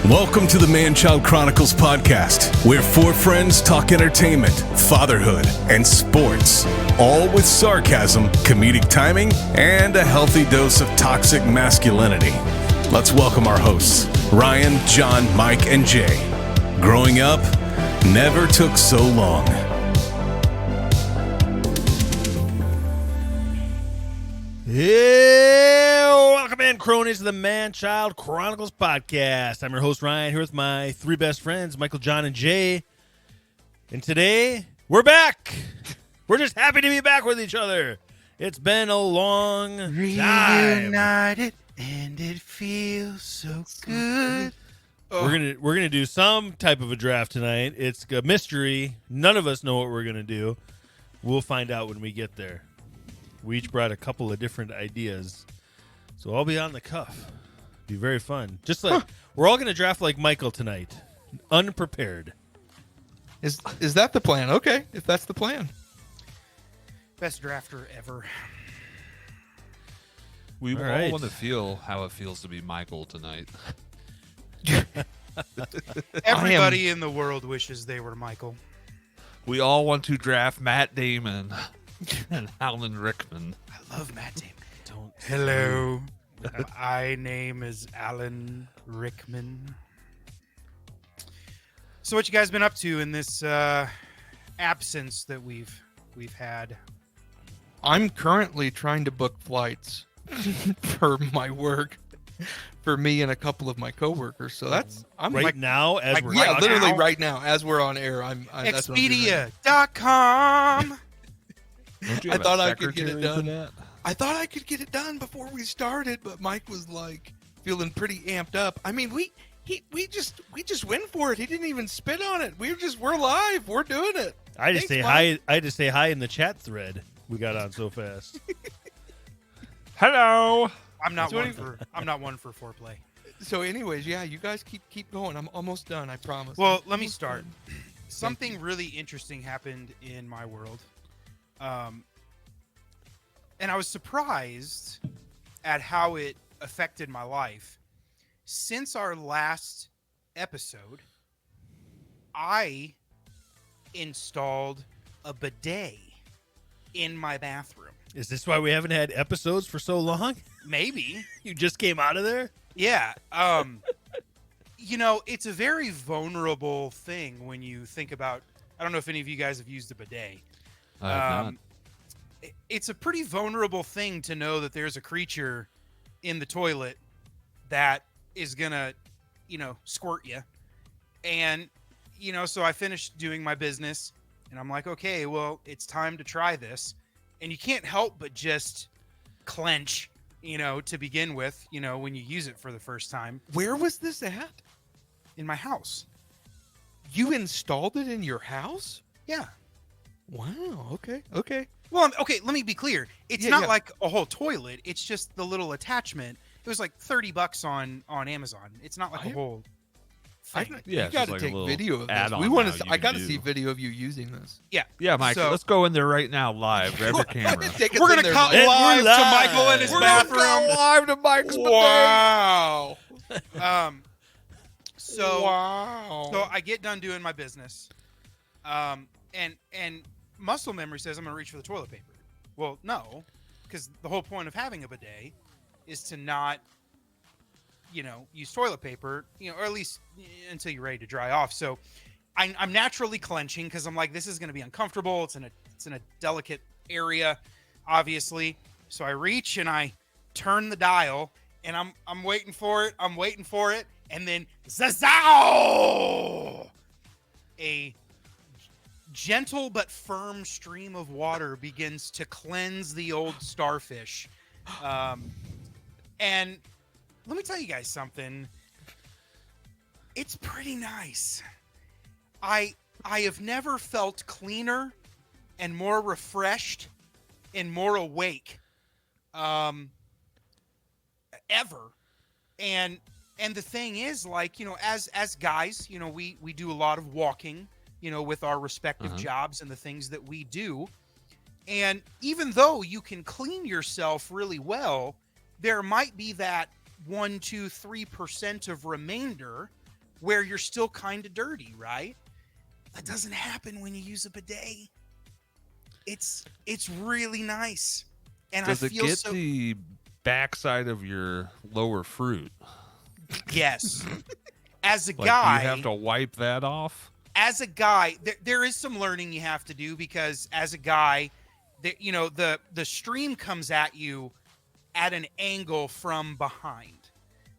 Welcome to the Man-Child Chronicles podcast, where four friends talk entertainment, fatherhood, and sports, all with sarcasm, comedic timing, and a healthy dose of toxic masculinity. Let's welcome our hosts, Ryan, John, Mike, and Jay. Growing up never took so long. Yeah, welcome in, cronies, to the Man-Child Chronicles podcast. I'm your host, Ryan, here with my three best friends, Michael, John, and Jay. And today, we're back. We're just happy to be back with each other. It's been a long time. Reunited, and it feels so good. We're gonna do some type of a draft tonight. It's a mystery. None of us know what we're gonna do. We'll find out when we get there. We each brought a couple of different ideas, so I'll be on the cuff. Be very fun. Just like we're all gonna draft like Michael tonight, unprepared. Is that the plan? Okay, if that's the plan. Best drafter ever. We All all right. want to feel how it feels to be Michael tonight. Everybody in the world wishes they were Michael. We all want to draft Matt Damon and Alan Rickman. I love Matt Damon. Don't. Hello. My name is Alan Rickman. So what you guys been up to in this absence that we've had? I'm currently trying to book flights for my work, for me and a couple of my coworkers. So I'm Right like, now, as like we're yeah, right literally now? right now as we're on air. That's what I'm doing right Expedia.com. Don't you I have a thought I could get it secretary done. for that? now. I thought I could get it done before we started, but Mike was like feeling pretty amped up. I mean, we just went for it. He didn't even spit on it. We're live. We're doing it. I just Thanks, say Mike. hi. I just say hi in the chat thread. We got on so fast. Hello. I'm not So one anyway- for foreplay. So, anyways, yeah, you guys keep going. I'm almost done. I promise. Well, let me start. Something really interesting happened in my world. And I was surprised at how it affected my life. Since our last episode, I installed a bidet in my bathroom. Is this why we haven't had episodes for so long? Maybe. You just came out of there? Yeah. You know, it's a very vulnerable thing when you think about, I don't know if any of you guys have used a bidet. I have not. It's a pretty vulnerable thing to know that there's a creature in the toilet that is gonna, squirt you. And, so I finished doing my business and I'm like, okay, well, it's time to try this. And you can't help but just clench, to begin with, when you use it for the first time where was this at? in my house. You installed it in your house? Yeah. Wow. Okay. Well, okay, let me be clear. It's Yeah, not yeah. like a whole toilet. It's just the little attachment. It was like $30 on Amazon. It's not like a whole thing. Yeah, you it's got just to like a take little video of this. add-on We want now to. you I can got to do. see video of you using this. Yeah. Yeah, Mike, So- let's go in there right now live. Grab your camera. We're going to cut And we're live to live. Michael in his We're gonna bathroom. go live to Mike's Wow. So wow. so I get done doing my business. And muscle memory says I'm going to reach for the toilet paper. Well, no, because the whole point of having a bidet is to not, use toilet paper, or at least until you're ready to dry off. So I'm naturally clenching because I'm like, this is going to be uncomfortable. It's in a delicate area, obviously. So I reach and I turn the dial and I'm waiting for it. And then zazow! A gentle but firm stream of water begins to cleanse the old starfish. And let me tell you guys something. It's pretty nice. I have never felt cleaner and more refreshed and more awake ever. And the thing is, like, as guys, we do a lot of walking, with our respective jobs and the things that we do. And even though you can clean yourself really well, there might be that 1, 2, 3% of remainder where you're still kind of dirty, right? That doesn't happen when you use a bidet. It's really nice. And Does I it feel get so the backside of your lower fruit? yes. As a Like, guy, do you have to wipe that off? as a guy, there is some learning you have to do, because as a guy, the stream comes at you at an angle from behind,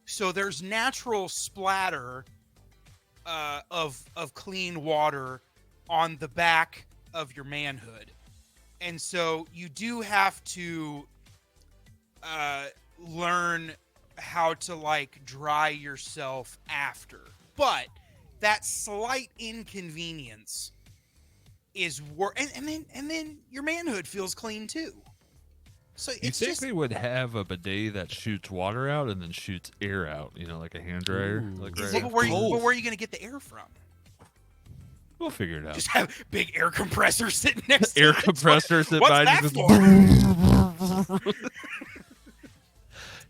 so there's natural splatter of clean water on the back of your manhood, and so you do have to learn how to like dry yourself after, but that slight inconvenience is worth, and then your manhood feels clean too. So You it's think just they would have a bidet that shoots water out and then shoots air out? You know, like a hand dryer. Ooh. Like Is right it but where cold? are you going to get the air from? We'll figure it out. Just have big air compressor sitting next to Air it. compressor sit What's by that just for?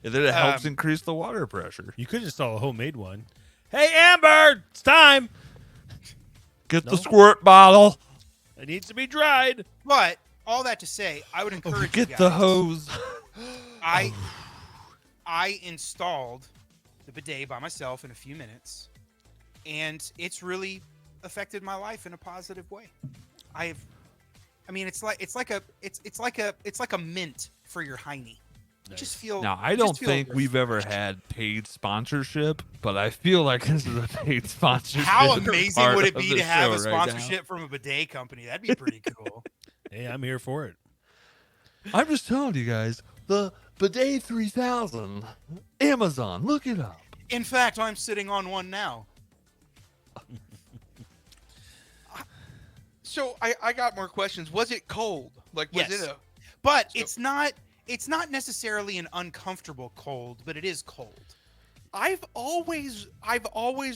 and then it helps Um, increase the water pressure. You could install a homemade one. Hey, Amber, it's time. Get No? the squirt bottle. It needs to be dried. But all that to say, I would encourage you Get guys. the hose. I installed the bidet by myself in a few minutes, and it's really affected my life in a positive way. It's like a mint for your hiney. You just feel. Now, I you don't just feel think we've ever refreshed. had paid sponsorship, but I feel like this is a paid sponsorship. How amazing part would it of be the to have a show right now. sponsorship from a bidet company? That'd be pretty cool. Hey, I'm here for it. I'm just telling you guys, the Bidet 3000, Amazon, look it up. In fact, I'm sitting on one now. So I got more questions. Was it cold? Like, was Yes. it a? But So- it's not necessarily an uncomfortable cold, but it is cold. I've always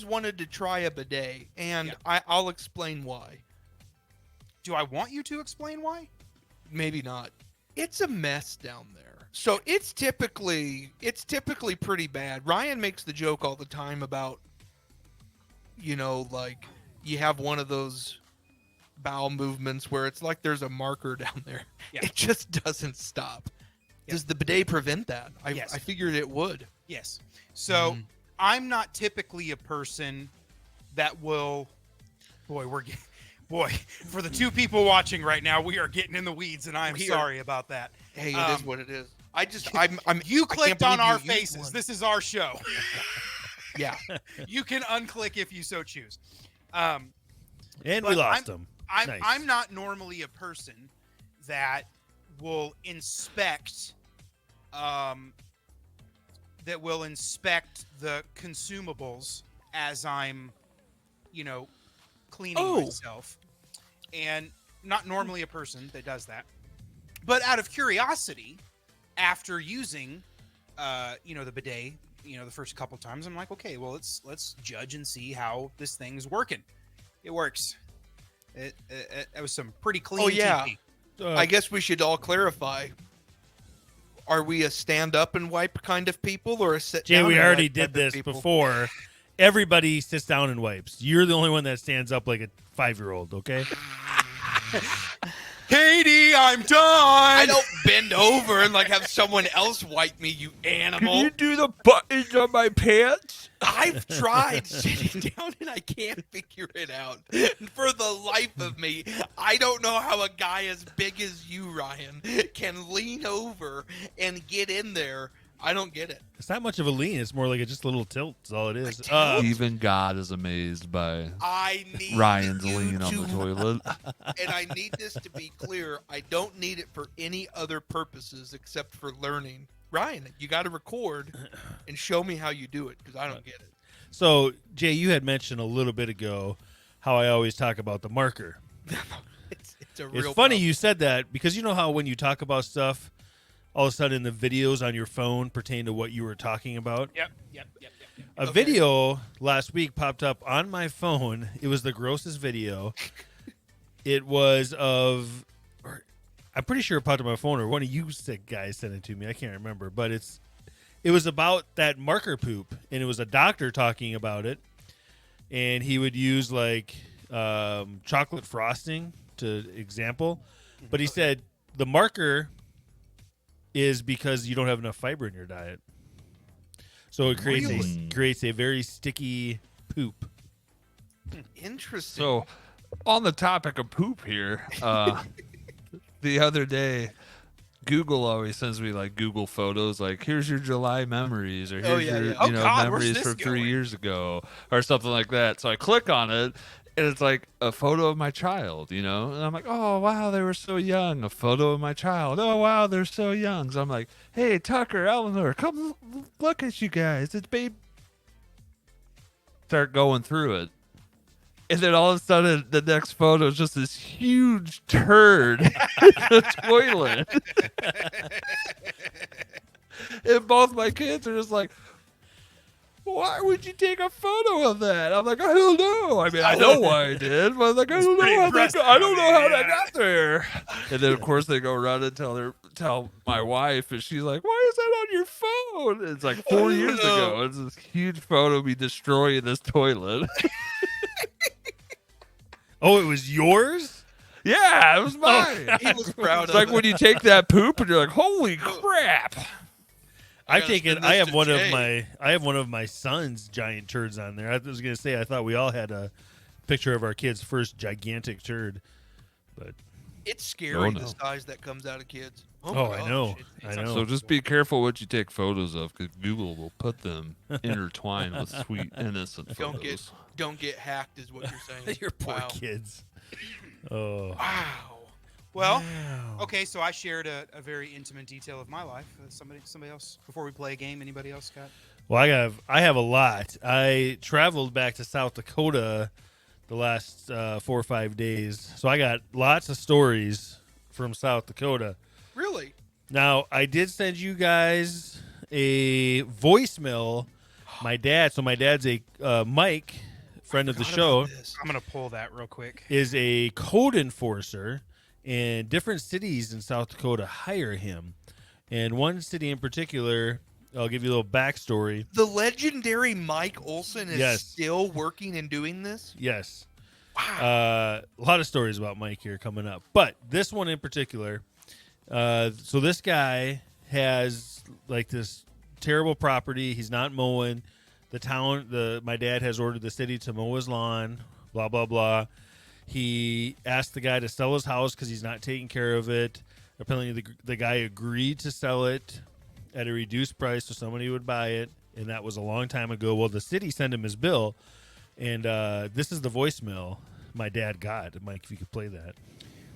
wanted to try a bidet, and Yeah. I'll explain why. Do I want you to explain why? Maybe not. It's a mess down there. So it's typically pretty bad. Ryan makes the joke all the time about, like you have one of those bowel movements where it's like there's a marker down there. Yeah. It just doesn't stop. Does the bidet prevent that? Yes. I figured it would. Yes. So I'm not typically a person that will. Boy, for the two people watching right now, we are getting in the weeds, and I'm We are- sorry about that. Hey, it is what it is. I'm You I can't clicked on believe our you used faces. one. This is our show. Yeah. You can unclick if you so choose. And But we lost him. I'm Nice. I'm not normally a person that will inspect the consumables as I'm cleaning myself, and not normally a person that does that, but out of curiosity, after using the bidet, the first couple times, I'm like, okay, well, let's judge and see how this thing's working. It works. It was some pretty clean. Oh, yeah. TV. I guess we should all clarify. Are we a stand up and wipe kind of people, or a sit Jay, down we and already wipe did type of this people? before. Everybody sits down and wipes. You're the only one that stands up like a 5-year-old, okay? Katie, I'm done. I don't bend over and like have someone else wipe me, you animal. do the buttons on my pants? I've tried sitting down and I can't figure it out. For the life of me, I don't know how a guy as big as you, Ryan, can lean over and get in there. I don't get it. It's not much of a lean. It's more like just a little tilt. That's all it is. Even God is amazed by I need Ryan's you lean on the to- toilet. And I need this to be clear. I don't need it for any other purposes except for learning. Ryan, you got to record and show me how you do it because I don't get it. So, Jay, you had mentioned a little bit ago how I always talk about the marker. It's a real It's funny problem. you said that because you know how when you talk about stuff, all of a sudden the videos on your phone pertain to what you were talking about? Yep. A Okay. video last week popped up on my phone. It was the grossest video. It was of, I'm pretty sure it popped up on my phone, or one of you sick guys sent it to me. I can't remember, but it was about that marker poop, and it was a doctor talking about it. and he would use like chocolate frosting to example, but he said the marker is because you don't have enough fiber in your diet, so it creates a very sticky poop. Interesting. So, on the topic of poop here, the other day, Google always sends me like Google photos, like here's your July memories, or here's your Oh, you know God, where's memories this from 3 going? years ago, or something like that. So I click on it, and it's like a photo of my child, and I'm like, oh wow, they were so young. A photo of my child. Oh wow, they're so young. So I'm like, hey Tucker, Eleanor, come look at you guys. It's babe. Start going through it. And then all of a sudden, the next photo is just this huge turd in the toilet. And both my kids are just like, why would you take a photo of that? I'm like, I don't know. I mean, I know why I did, but I'm like, I don't know how that got there. And then, of course, they go around and tell my wife, and she's like, why is that on your phone? And it's like 4 years ago. It's this huge photo of me destroying this toilet. Oh, it was yours? Yeah, it was mine. He was proud It's of like it. when you take that poop and you're like, "Holy crap!" I gotta take it. send I this have to one Jay. of my. I have one of my son's giant turds on there. I was gonna say I thought we all had a picture of our kid's first gigantic turd, but It's scary Oh, no. the size that comes out of kids. oh, I gosh. know, It's I know. So just be careful what you take photos of, because Google will put them intertwined with sweet, innocent Don't photos. don't get hacked, is what you're saying. Your poor Wow. kids. Oh, Wow. Well, wow. okay, so I shared a very intimate detail of my life. Somebody else before we play a game. Anybody else got? Well, I have a lot. I traveled back to South Dakota the last 4 or 5 days, so I got lots of stories from South Dakota. Really? Now, I did send you guys a voicemail. My dad's a Mike, friend of the Forgot show, about this. I'm gonna pull that real quick. is a code enforcer, and different cities in South Dakota hire him. And one city in particular, I'll give you a little backstory. The legendary Mike Olson is Yes. still working and doing this? Yes. Wow. A lot of stories about Mike here coming up, but this one in particular. So this guy has like this terrible property. He's not mowing. My dad has ordered the city to mow his lawn. Blah blah blah. He asked the guy to sell his house because he's not taking care of it. Apparently, the guy agreed to sell it at a reduced price so somebody would buy it, and that was a long time ago. Well, the city sent him his bill. And this is the voicemail my dad got. Mike, if you could play that.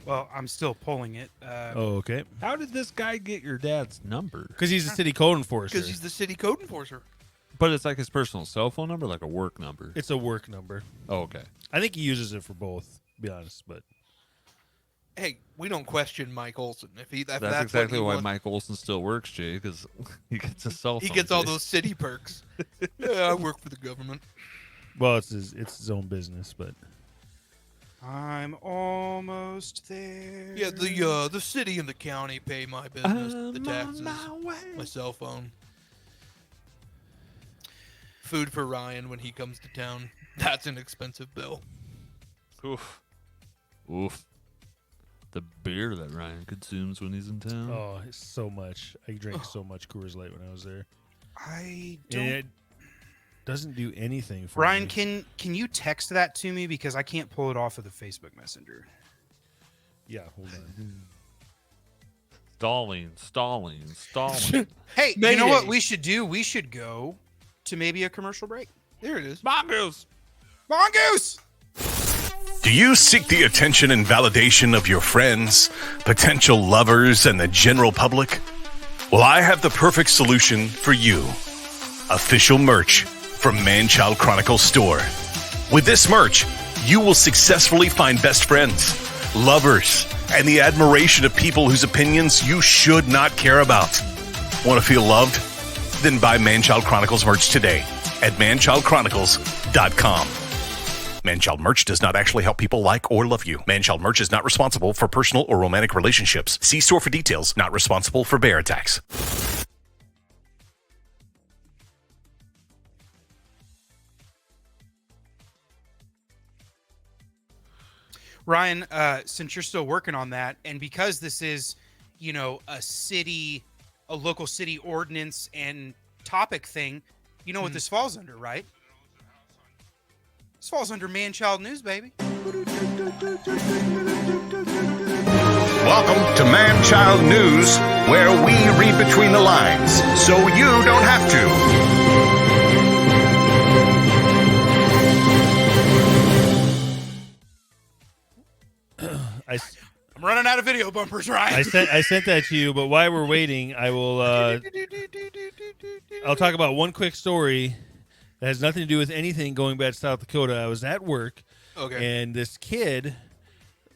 Well, I'm still pulling it. Oh, okay. How did this guy get your dad's number? Because he's a city code enforcer. Because he's the city code enforcer. But it's like his personal cell phone number, like a work number. It's a work number. Oh, okay. I think he uses it for both, to be honest. But Hey, we don't question Mike Olson. If That's that's exactly what he why wants, Mike Olson still works, Jay, because he gets a cell phone. he gets all Jay. those city perks. Yeah, I work for the government. well, it's his own business. But I'm almost there. Yeah, the city and the county pay my business, the taxes, my cell phone. Food for Ryan when he comes to town. That's an expensive bill. Oof. Oof. The beer that Ryan consumes when he's in town. oh, it's so much. I drank so much Coors Light when I was there, I and don't. it doesn't do anything for Ryan, me. can you text that to me because I can't pull it off of the Facebook Messenger. Yeah, hold on. Stalling. Hey, you know Mayday. what we should do? We should go to maybe a commercial break. There it is. Mongoose. Mongoose! Do you seek the attention and validation of your friends, potential lovers, and the general public? Well, I have the perfect solution for you. Official merch from Manchild Chronicles store. With this merch, you will successfully find best friends, lovers, and the admiration of people whose opinions you should not care about. Want to feel loved? Then buy Manchild Chronicles merch today at manchildchronicles.com. Manchild merch does not actually help people like or love you. Manchild merch is not responsible for personal or romantic relationships. See store for details. Not responsible for bear attacks. Ryan, since you're still working on that, and because this is, a local city ordinance and topic thing, you know what this falls under, right? This falls under man-child news, baby. Welcome to Man Child News, where we read between the lines so you don't have to. I'm running out of video bumpers, Ryan. I sent that to you, but while we're waiting, I will. I'll talk about one quick story that has nothing to do with anything going back to South Dakota. I was at work, and this kid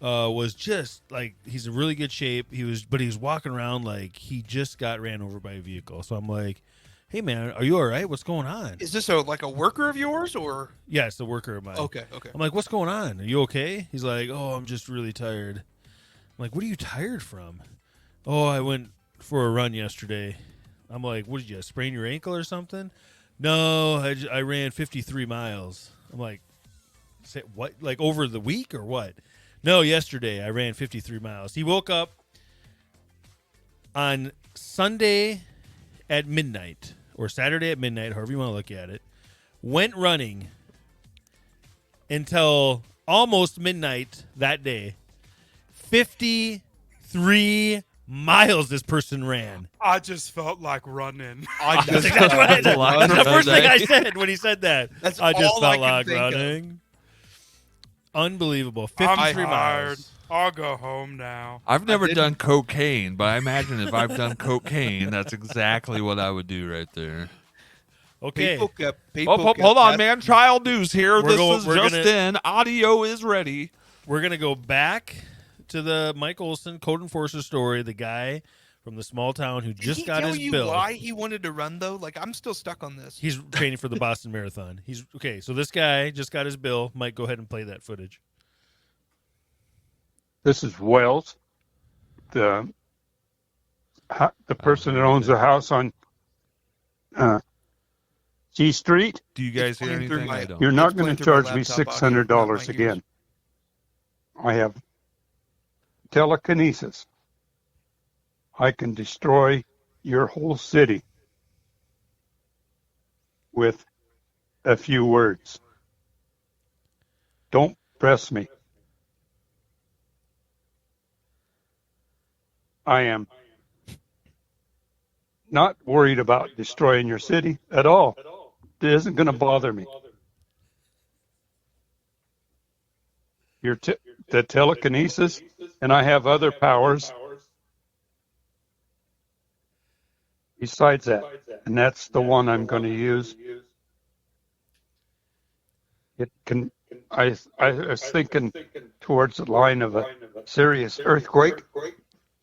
was just like, he's in really good shape. He was walking around like he just got ran over by a vehicle. So I'm like, "Hey man, are you all right? What's going on?" Is this a worker of yours or? Yeah, it's a worker of mine. Okay. I'm like, "What's going on? Are you okay?" He's like, "Oh, I'm just really tired." I'm like, "What are you tired from?" "Oh, I went for a run yesterday." I'm like, "What did you sprain your ankle or something?" "No, I ran 53 miles." I'm like, "Say what? Like over the week or what?" "No, yesterday I ran 53 miles." He woke up on Sunday at midnight or Saturday at midnight, however you want to look at it, went running until almost midnight that day. 53 miles this person ran. I just felt like running. That's the first thing I said when he said that. That's I just all I felt like can think of. running. Unbelievable. I'm 53 tired. miles. I'll go home now. I've never done cocaine, but I imagine if I've done cocaine, that's exactly what I would do right there. Okay. Hold on, man. Child news here. We're This is just in. Audio is ready. We're going to go back to the Mike Olson code enforcer story, the guy from the small town who just got his bill. Did he tell you why he wanted to run, though? Like, I'm still stuck on this. He's training for the Boston Marathon. So this guy just got his bill. Mike, go ahead and play that footage. This is Wells, the person that owns the house on G Street. Do you guys hear anything? I don't. You're not going to charge me $600 again. I have telekinesis. I can destroy your whole city with a few words. Don't press me. I am not worried about destroying your city at all. It isn't going to bother me. The telekinesis, and I have other powers besides that, and that's the one I'm going to use. It can. I was thinking towards the line of a serious earthquake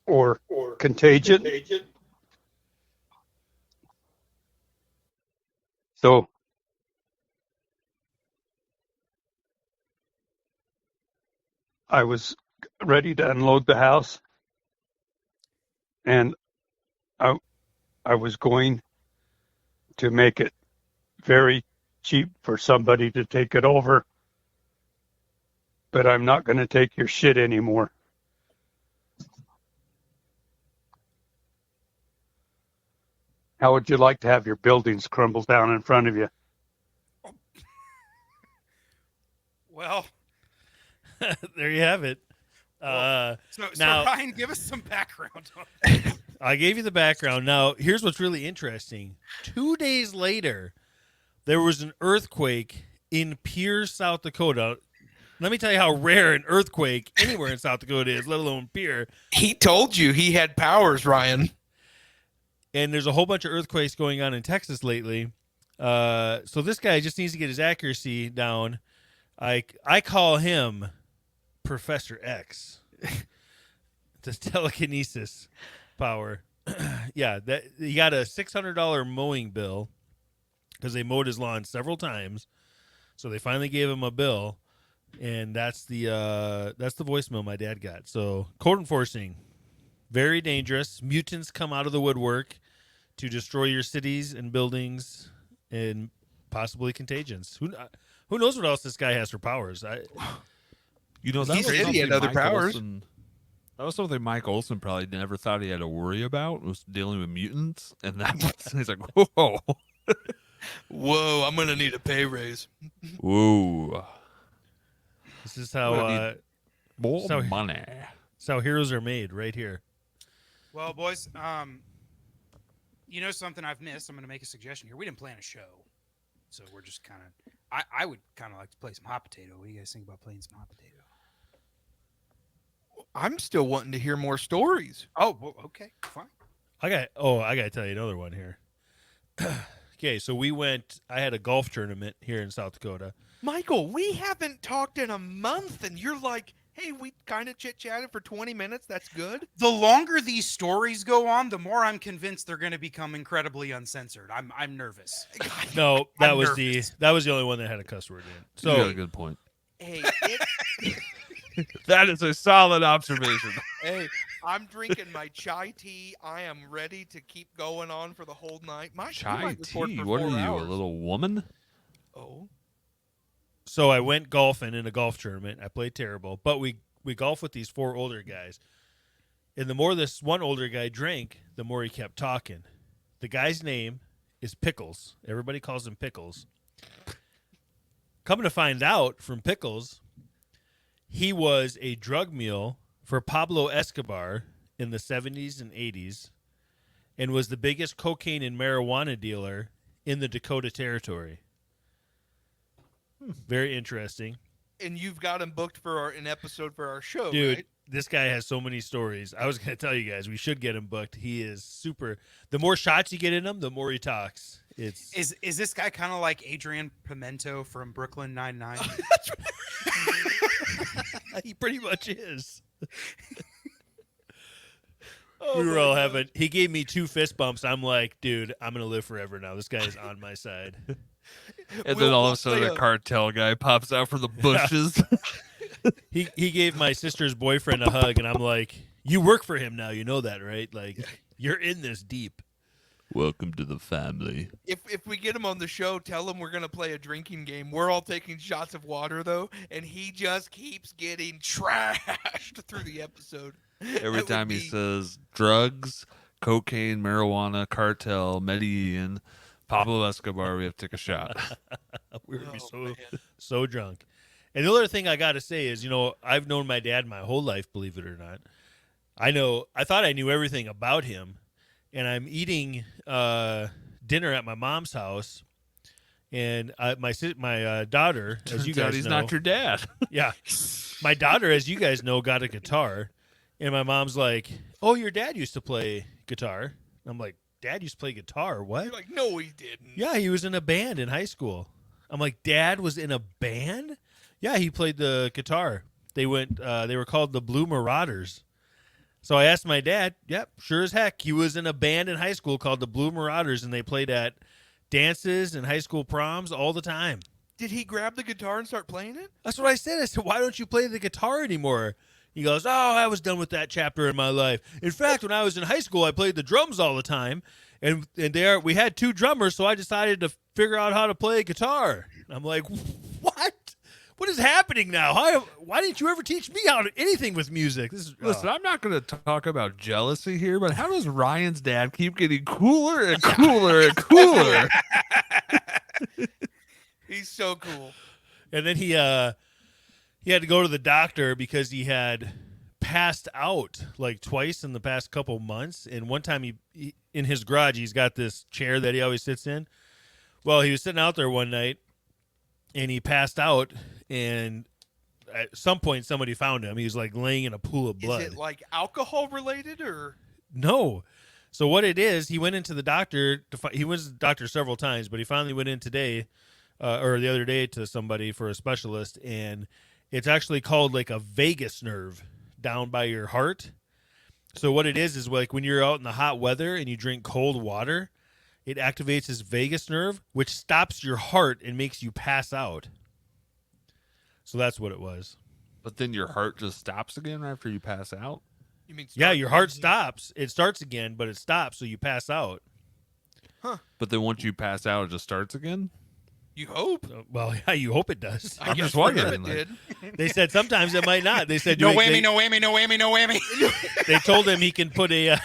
or contagion. So I was ready to unload the house, and I was going to make it very cheap for somebody to take it over, but I'm not going to take your shit anymore. How would you like to have your buildings crumble down in front of you? Well, there you have it. so now, Ryan, give us some background. I gave you the background. Now, here's what's really interesting. 2 days later, there was an earthquake in Pierre, South Dakota. Let me tell you how rare an earthquake anywhere in South Dakota is, let alone Pierre. He told you he had powers, Ryan. And there's a whole bunch of earthquakes going on in Texas lately. So this guy just needs to get his accuracy down. I call him Professor X. The telekinesis power. Yeah, that he got a $600 mowing bill because they mowed his lawn several times. So they finally gave him a bill, and that's the voicemail my dad got. So code enforcing, very dangerous. Mutants come out of the woodwork to destroy your cities and buildings and possibly contagions. Who knows what else this guy has for powers? You know, that He was said he something had other Mike powers. Olsen, that was something Mike Olsen probably never thought he had to worry about, was dealing with mutants. And that was, he's like, whoa. Whoa, I'm gonna need a pay raise. Whoa. This is Well, how More So- money. it's how heroes are made, right here. Well, boys, you know something I've missed. I'm going to make a suggestion here. We didn't plan a show, so we're just kind of. I would kind of like to play some hot potato. What do you guys think about playing some hot potato? I'm still wanting to hear more stories. Oh, well, okay, fine. I gotta tell you another one here. Okay, so I had a golf tournament here in South Dakota. Michael, we haven't talked in a month, and you're like, hey, we kind of chit-chatted for 20 minutes. That's good. The longer these stories go on, the more I'm convinced they're going to become incredibly uncensored. I'm nervous. No, that I'm was nervous. the only one that had a cuss word in it. You got So a good point. Hey, That is a solid observation. hey, I'm drinking my chai tea. I am ready to keep going on for the whole night. We Chai might record tea. for What are 4 you, hours. a little woman? Oh, So I went golfing in a golf tournament. I played terrible, but we golfed with these 4 older guys. And the more this one older guy drank, the more he kept talking. The guy's name is Pickles. Everybody calls him Pickles. Coming to find out from Pickles, he was a drug mule for Pablo Escobar in the 70s and 80s and was the biggest cocaine and marijuana dealer in the Dakota Territory. Very interesting. and you've got him booked for an episode for our show, Dude, right? this guy has so many stories. I was going to tell you guys, we should get him booked. He is super. The more shots you get in him, the more he talks. It's Is this guy kind of like Adrian Pimento from Brooklyn Nine-Nine? he pretty much is. We were all having. He gave me 2 fist bumps. I'm like, dude, I'm gonna live forever now. This guy is on my side. And We'll- then all we'll of a sudden, play a cartel guy pops out from the bushes. He gave my sister's boyfriend a hug, and I'm like, you work for him now. You know that, right? Like, you're in this deep. Welcome to the family. If we get him on the show, tell him we're gonna play a drinking game. We're all taking shots of water though, and he just keeps getting trashed through the episode. Every That would time he be- says drugs, cocaine, marijuana, cartel, Medellin, Pablo Escobar, we have to take a shot. We would be Oh, so man. so drunk. And the other thing I got to say is, I've known my dad my whole life, believe it or not. I thought I knew everything about him, and I'm eating dinner at my mom's house, and my daughter, as you Turns out guys he's know, not your dad. yeah, my daughter, as you guys know, got a guitar, and my mom's like, "Oh, your dad used to play guitar." I'm like, "Dad used to play guitar? What?" You're like, no, he didn't. Yeah, he was in a band in high school. I'm like, Dad was in a band? Yeah, he played the guitar. They were called the Blue Marauders. So I asked my dad, yep, sure as heck. He was in a band in high school called the Blue Marauders, and they played at dances and high school proms all the time. Did he grab the guitar and start playing it? That's what I said. I said, why don't you play the guitar anymore? He goes, oh, I was done with that chapter in my life. In fact, when I was in high school, I played the drums all the time. And we had 2 drummers, so I decided to figure out how to play guitar. I'm like, what? What is happening now? Why didn't you ever teach me anything with music? This is Listen, I'm not going to talk about jealousy here, but how does Ryan's dad keep getting cooler and cooler and cooler? He's so cool. And then he had to go to the doctor because he had passed out like twice in the past couple months. And one time he in his garage, he's got this chair that he always sits in. Well, he was sitting out there one night and he passed out, and at some point somebody found him. He was like laying in a pool of blood. Is it like alcohol related or? No. So what it is, he went into the doctor. He went to the doctor several times, but he finally went in today or the other day to somebody for a specialist, and it's actually called like a vagus nerve down by your heart. So what it is like when you're out in the hot weather and you drink cold water, it activates this vagus nerve, which stops your heart and makes you pass out. So that's what it was. But then your heart just stops again after you pass out? You mean Yeah, start your heart breathing? stops. It starts again, but it stops, so you pass out. But then once you pass out, it just starts again? You hope. Well, yeah, you hope it does. I I'm guess just for him wondering, it like- did. They said sometimes it might not. They said No they, whammy, no whammy, no whammy, no whammy. They told him he can put a.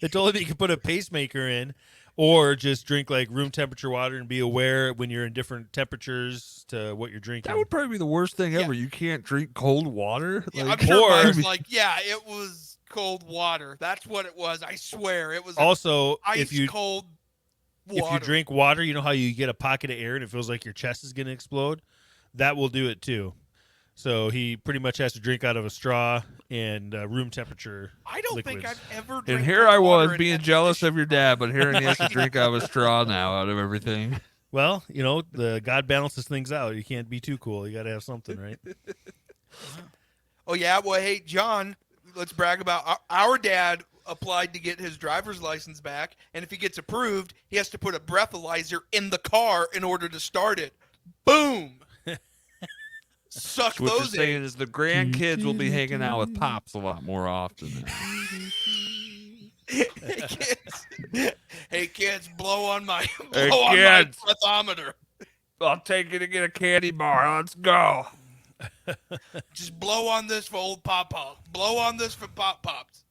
They told him he could put a pacemaker in, or just drink like room temperature water and be aware when you're in different temperatures to what you're drinking. That would probably be the worst thing ever. You can't drink cold water. Yeah, Like, I'm sure or- Mike's like, yeah, it was cold water. That's what it was. I swear, it was Also, ice if you cold if water. you drink water, you know how you get a pocket of air and it feels like your chest is going to explode. That will do it too. So he pretty much has to drink out of a straw and room temperature. I don't liquids. think I've ever. and drank here cold I water was in being that jealous position. of your dad, but hearing he has to drink out of a straw now out of everything. Well, you know, the God balances things out. You can't be too cool. You got to have something, right? Oh yeah, well hey John, let's brag about our dad applied to get his driver's license back, and if he gets approved, he has to put a breathalyzer in the car in order to start it. Boom. Suck What you're those saying in. is the grandkids will be hanging out with pops a lot more often now. Hey kids, blow on my Hey, blow on my kids. breathometer. I'll take you to get a candy bar. Let's go. Just blow on this for old Pop Pop. Blow on this for Pop Pops.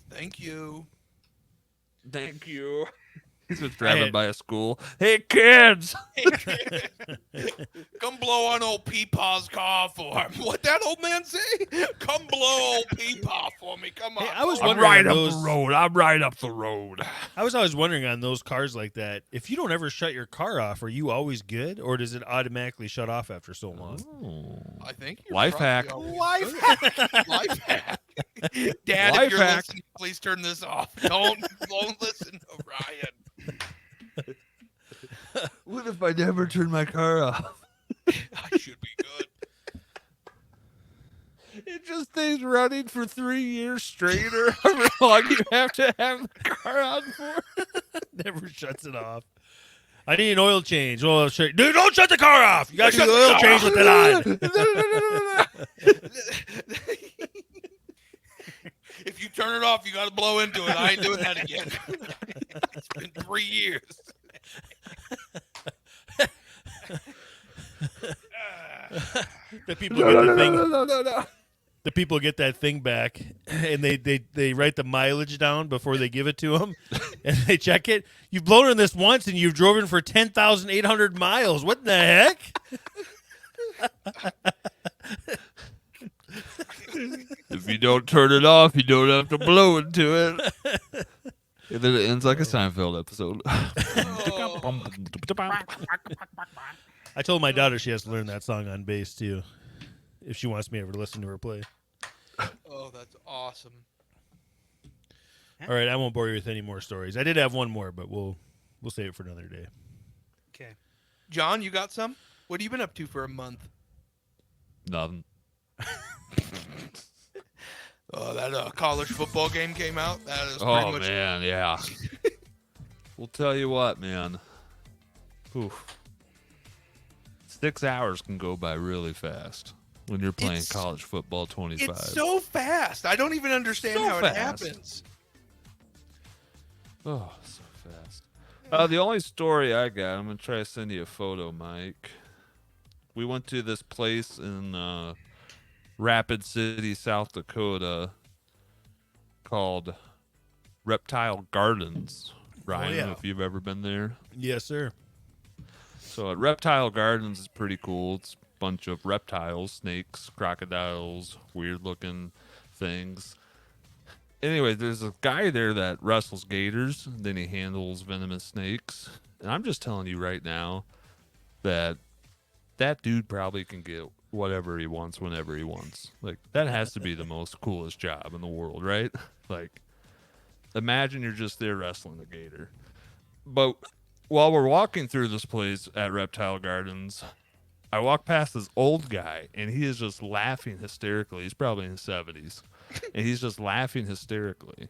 Thank you. Thank you. He's just driving Hey. by a school. Hey, kids. Come blow on old Peepaw's car for him. What that old man say? Come blow old Peepaw for me. Come on. Hey, I was I'm wondering right on up those, the road. I'm right up the road. I was always wondering on those cars like that, if you don't ever shut your car off, are you always good, or does it automatically shut off after so long? I think you're Life probably hack. always good. Life hack. Dad, Life if you're hack. listening, please turn this off. Don't listen to Ryan. What if I never turn my car off? I should be good. It just stays running for 3 years straight or however long you have to have the car on for. Never shuts it off. I need an oil change. Dude, don't shut the car off. You got to do the oil change with it on. If you turn it off, you got to blow into it. I ain't doing that again. It's been 3 years. The people get the thing. No. The people get that thing back, and they write the mileage down before they give it to them, and they check it. You've blown in this once, and you've driven for 10,800 miles. What the heck? If you don't turn it off, you don't have to blow into it. And then it ends like a Seinfeld episode. I told my daughter she has to learn that song on bass too, if she wants me ever to listen to her play. Oh, that's awesome. All right, I won't bore you with any more stories. I did have one more, but we'll save it for another day. Okay. John, you got some? What have you been up to for a month? Nothing. Oh, that college football game came out. That is pretty Oh, much. man, yeah. We'll tell you what, man. Oof. 6 hours can go by really fast when you're playing It's- college football 25. It's so fast. I don't even understand So how fast. it happens. Oh, so fast. The only story I got, I'm going to try to send you a photo, Mike. We went to this place in Rapid City, South Dakota called Reptile Gardens. Ryan, yeah. if you've ever been there. Yes, sir. So at Reptile Gardens is pretty cool. It's a bunch of reptiles, snakes, crocodiles, weird-looking things. Anyway, there's a guy there that wrestles gators. Then he handles venomous snakes. And I'm just telling you right now that dude probably can get whatever he wants whenever he wants. Like, that has to be the most coolest job in the world, right? Like, imagine you're just there wrestling a gator. But while we're walking through this place at Reptile Gardens, I walk past this old guy, and he is just laughing hysterically. He's probably in his 70s. And he's just laughing hysterically.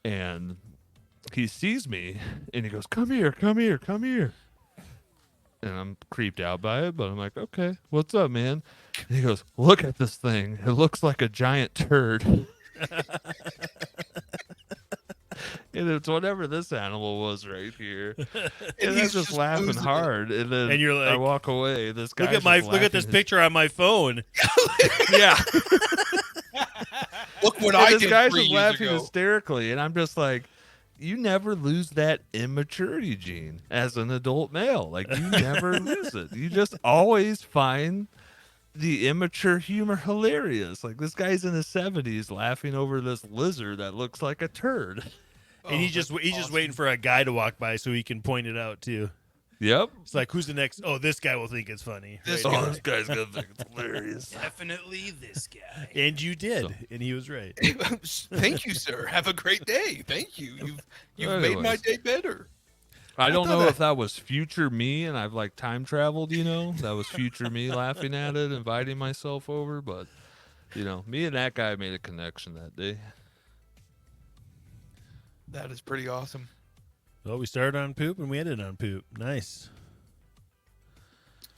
And he sees me, and he goes, "Come here, come here, come here." And I'm creeped out by it, but I'm like, "Okay, what's up, man?" And he goes, "Look at this thing. It looks like a giant turd." And And it's whatever this animal was right here. And I'm he's just just laughing losing it. hard. And then And you're I like, walk away. This guy Look at this picture on my phone. Yeah. Look what And I this did guy's 3 just years laughing ago. hysterically. And I'm just like, you never lose that immaturity gene as an adult male. Like, you never lose it. You just always find the immature humor hilarious. Like, this guy's in his 70s laughing over this lizard that looks like a turd. And he's just waiting for a guy to walk by so he can point it out too. Yep. It's like, who's the next? Oh, this guy will think it's funny. This Right guy. here. This guy's gonna think it's hilarious. Definitely this guy. And you did, and he was right. Thank you, sir. Have a great day. Thank you. You've made my Anyways. day better. I don't thought know that- if that was future me and I've like time traveled, that was future me laughing at it, inviting myself over, but me and that guy made a connection that day. That is pretty awesome. Well, we started on poop and we ended on poop. Nice.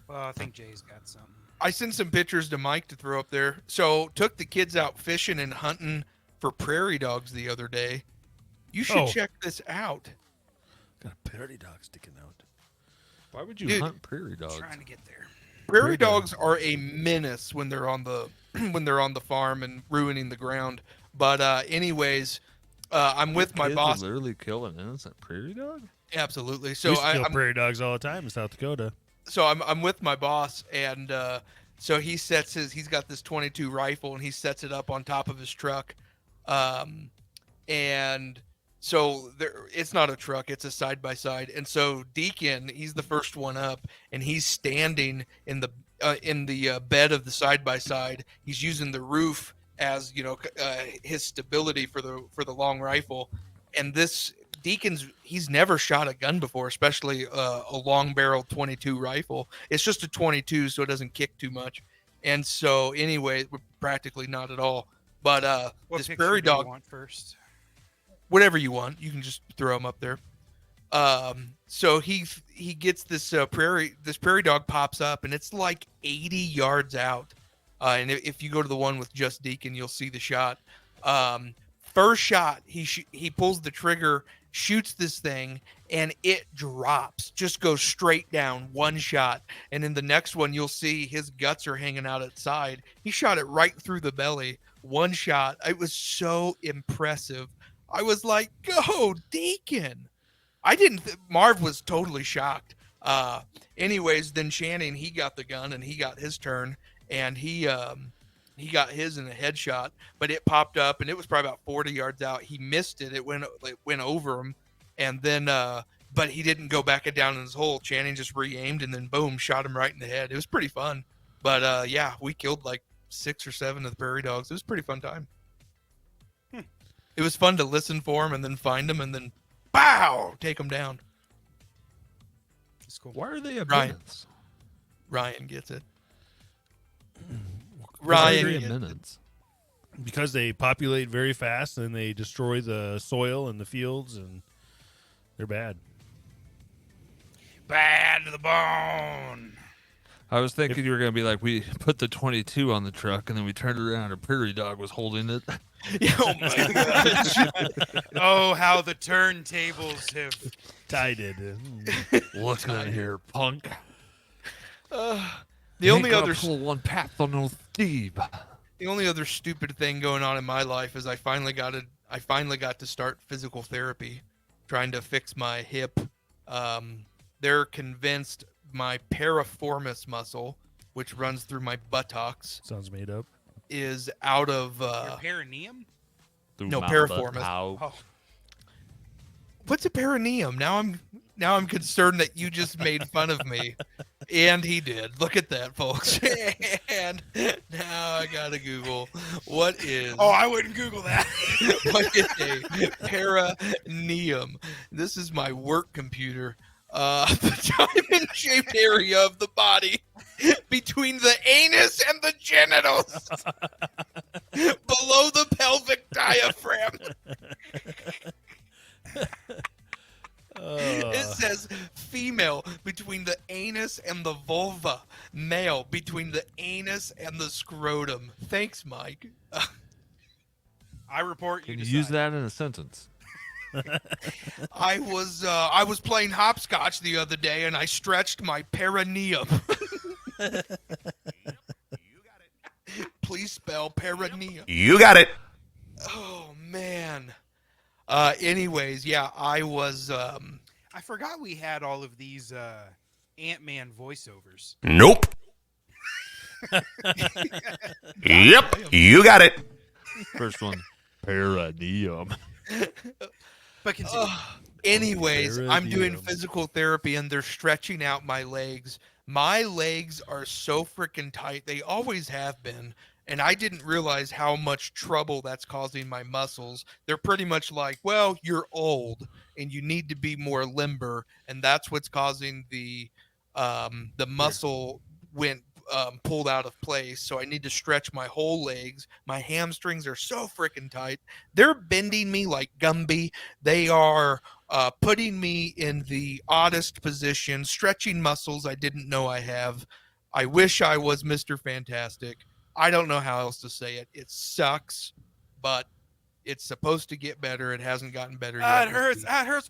Well, I think Jay's got something. I sent some pictures to Mike to throw up there. So took the kids out fishing and hunting for prairie dogs the other day. You should Oh. check this out. Got a prairie dog sticking out. Why would you Dude, hunt prairie dogs? Trying to get there. Prairie dogs are a menace when they're on the farm and ruining the ground. But anyways, I'm with my Kids boss. would literally kill an innocent prairie dog? Absolutely. We So used to kill I'm prairie dogs all the time in South Dakota. I'm with my boss, and so he's got this 22 rifle, and he sets it up on top of his truck, and so it's not a truck, it's a side by side, and so Deacon, he's the first one up, and he's standing in the bed of the side by side. He's using the roof as his stability for the long rifle, and this. He's never shot a gun before, especially a long barreled 22 rifle. It's just a 22, so it doesn't kick too much. And so, anyway, practically not at all. But What this picture prairie do you dog, want first? whatever you want, you can just throw him up there. So he gets this prairie dog pops up, and it's like 80 yards out. And if you go to the one with just Deacon, you'll see the shot. First shot, he pulls the trigger, shoots this thing, and it drops, just goes straight down, one shot. And in the next one, you'll see his guts are hanging out outside. He shot it right through the belly, one shot. It was so impressive. I was like, go, Deacon. Marv was totally shocked. Anyways, then Shannon, he got the gun, and he got his turn, and he got his in a headshot, but it popped up, and it was probably about 40 yards out. He missed it. It went over him, and then but he didn't go back down in his hole. Channing just re-aimed, and then boom, shot him right in the head. It was pretty fun. But yeah, we killed like 6 or 7 of the prairie dogs. It was a pretty fun time. It was fun to listen for them and then find them and then bow, take them down. It's cool. Why are they a Ryan. menace? Ryan gets it. Why are Ryan they a gets it. menace? Because they populate very fast and they destroy the soil and the fields, and they're bad. Bad to the bone. I was thinking you were going to be like, we put the 22 on the truck, and then we turned around and a prairie dog was holding it. Oh my gosh. Oh, how the turntables have. Ty did. Look at here, punk. The only other pull one path on no Steve. The only other stupid thing going on in my life is I finally got to start physical therapy, trying to fix my hip. They're convinced my piriformis muscle, which runs through my buttocks, Sounds made up. is out of Your perineum? No, piriformis. Oh. What's a perineum? Now I'm concerned that you just made fun of me. And he did. Look at that, folks. And now I gotta Google what is Oh, I wouldn't Google that. what is a perineum. This is my work computer. The diamond-shaped area of the body between the anus and the genitals, below the pelvic diaphragm. It says female between the anus and the vulva, male between the anus and the scrotum. Thanks, Mike. I report Can you you use decide. that in a sentence? I was playing hopscotch the other day, and I stretched my perineum. Please spell perineum. You got it. Oh man. Anyways, yeah, I was. I forgot we had all of these Ant-Man voiceovers. Nope. Yep. You got it. First one, perineum. But continue. Anyways, I'm doing Perineum. physical therapy, and they're stretching out my legs. My legs are so freaking tight. They always have been. And I didn't realize how much trouble that's causing my muscles. They're pretty much like, well, you're old and you need to be more limber, and that's what's causing the muscle went pulled out of place. So I need to stretch my whole legs. My hamstrings are so freaking tight. They're bending me like Gumby. They are putting me in the oddest position, stretching muscles I didn't know I have. I wish I was Mr. Fantastic. I don't know how else to say it. It sucks, but it's supposed to get better. It hasn't gotten better yet. It hurts. It hurts.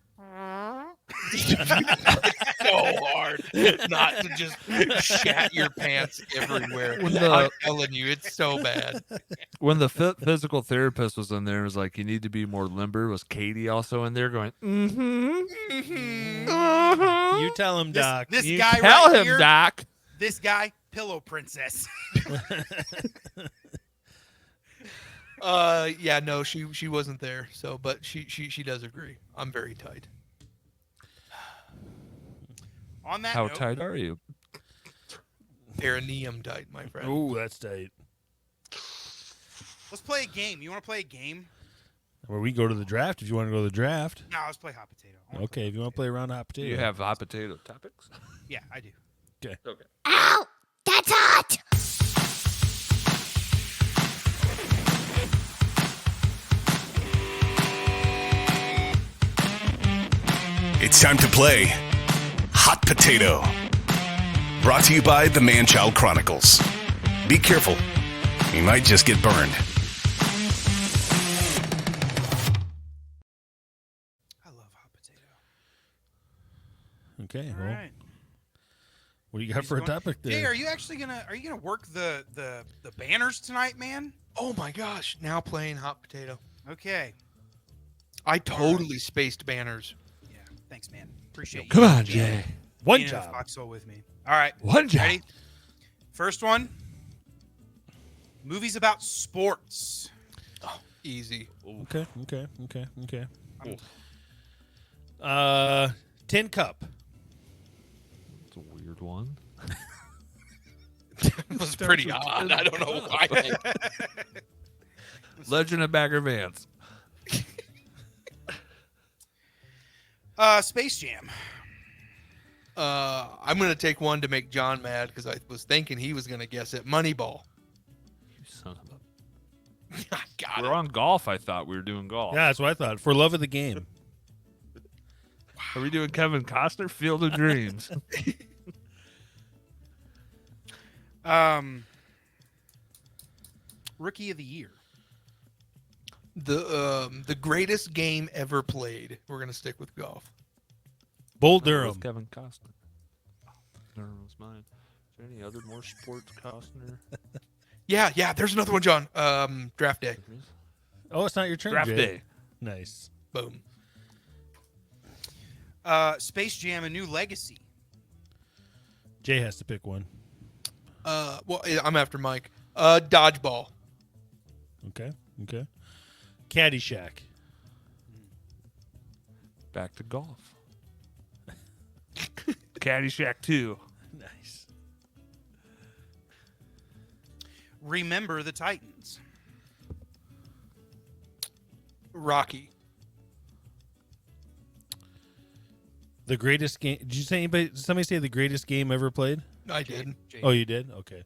So hard not to just shat your pants everywhere. When the- I'm telling you, it's so bad. When the physical therapist was in there, it was like, you need to be more limber. Was Katie also in there going, You tell him, Doc. This You guy tell right him, here, Doc. this guy, Pillow Princess. Yeah, no, she wasn't there. So, but she does agree. I'm very tight. On that How note, tight are you? Perineum tight, my friend. Ooh, that's tight. let's play a game. You want to play a game? Or we go to the draft if you want to go to the draft. No, let's play hot potato. I wanna Okay, if you want to play around hot Do potato. you have hot potato topics? Yeah, I do. Okay. Ow! That's hot! It's time to play Hot Potato. Brought to you by the Man-Child Chronicles. Be careful. You might just get burned. I love hot potato. Okay, All well, right. what do you got for a topic Jay, there? are you actually gonna work the banners tonight, man? Oh my gosh! Now playing hot potato. Okay. I totally spaced banners. Yeah. Thanks, man. Appreciate you. Come on, Jay. One being in the job. foxhole with me. All right. One job. Ready? First one. Movies about sports. Easy. Okay. Tin Cup. It's a weird one. It was pretty odd. I don't know why. Legend of Bagger Vance. Space Jam. I'm gonna take one to make John mad because I was thinking he was gonna guess it. Moneyball. You son of a... I got We're on golf. I thought we were doing golf. Yeah, that's what I thought. For love of the game. Are we doing Kevin Costner? Field of Dreams. Rookie of the Year. The greatest game ever played. We're gonna stick with golf. Bull With Durham. Kevin Costner. Durham was mine. Is there any other more sports Costner? Yeah. There's another one, John. Draft day. Oh, it's not your turn, Draft Jay. day. Nice. Boom. Space Jam: A New Legacy. Jay has to pick one. Well, I'm after Mike. Dodgeball. Okay. Caddyshack. Back to golf. Caddyshack 2. Nice. Remember the Titans. Rocky. The greatest game. Did you say anybody? Did somebody say the greatest game ever played? I did. Oh, you did. Okay.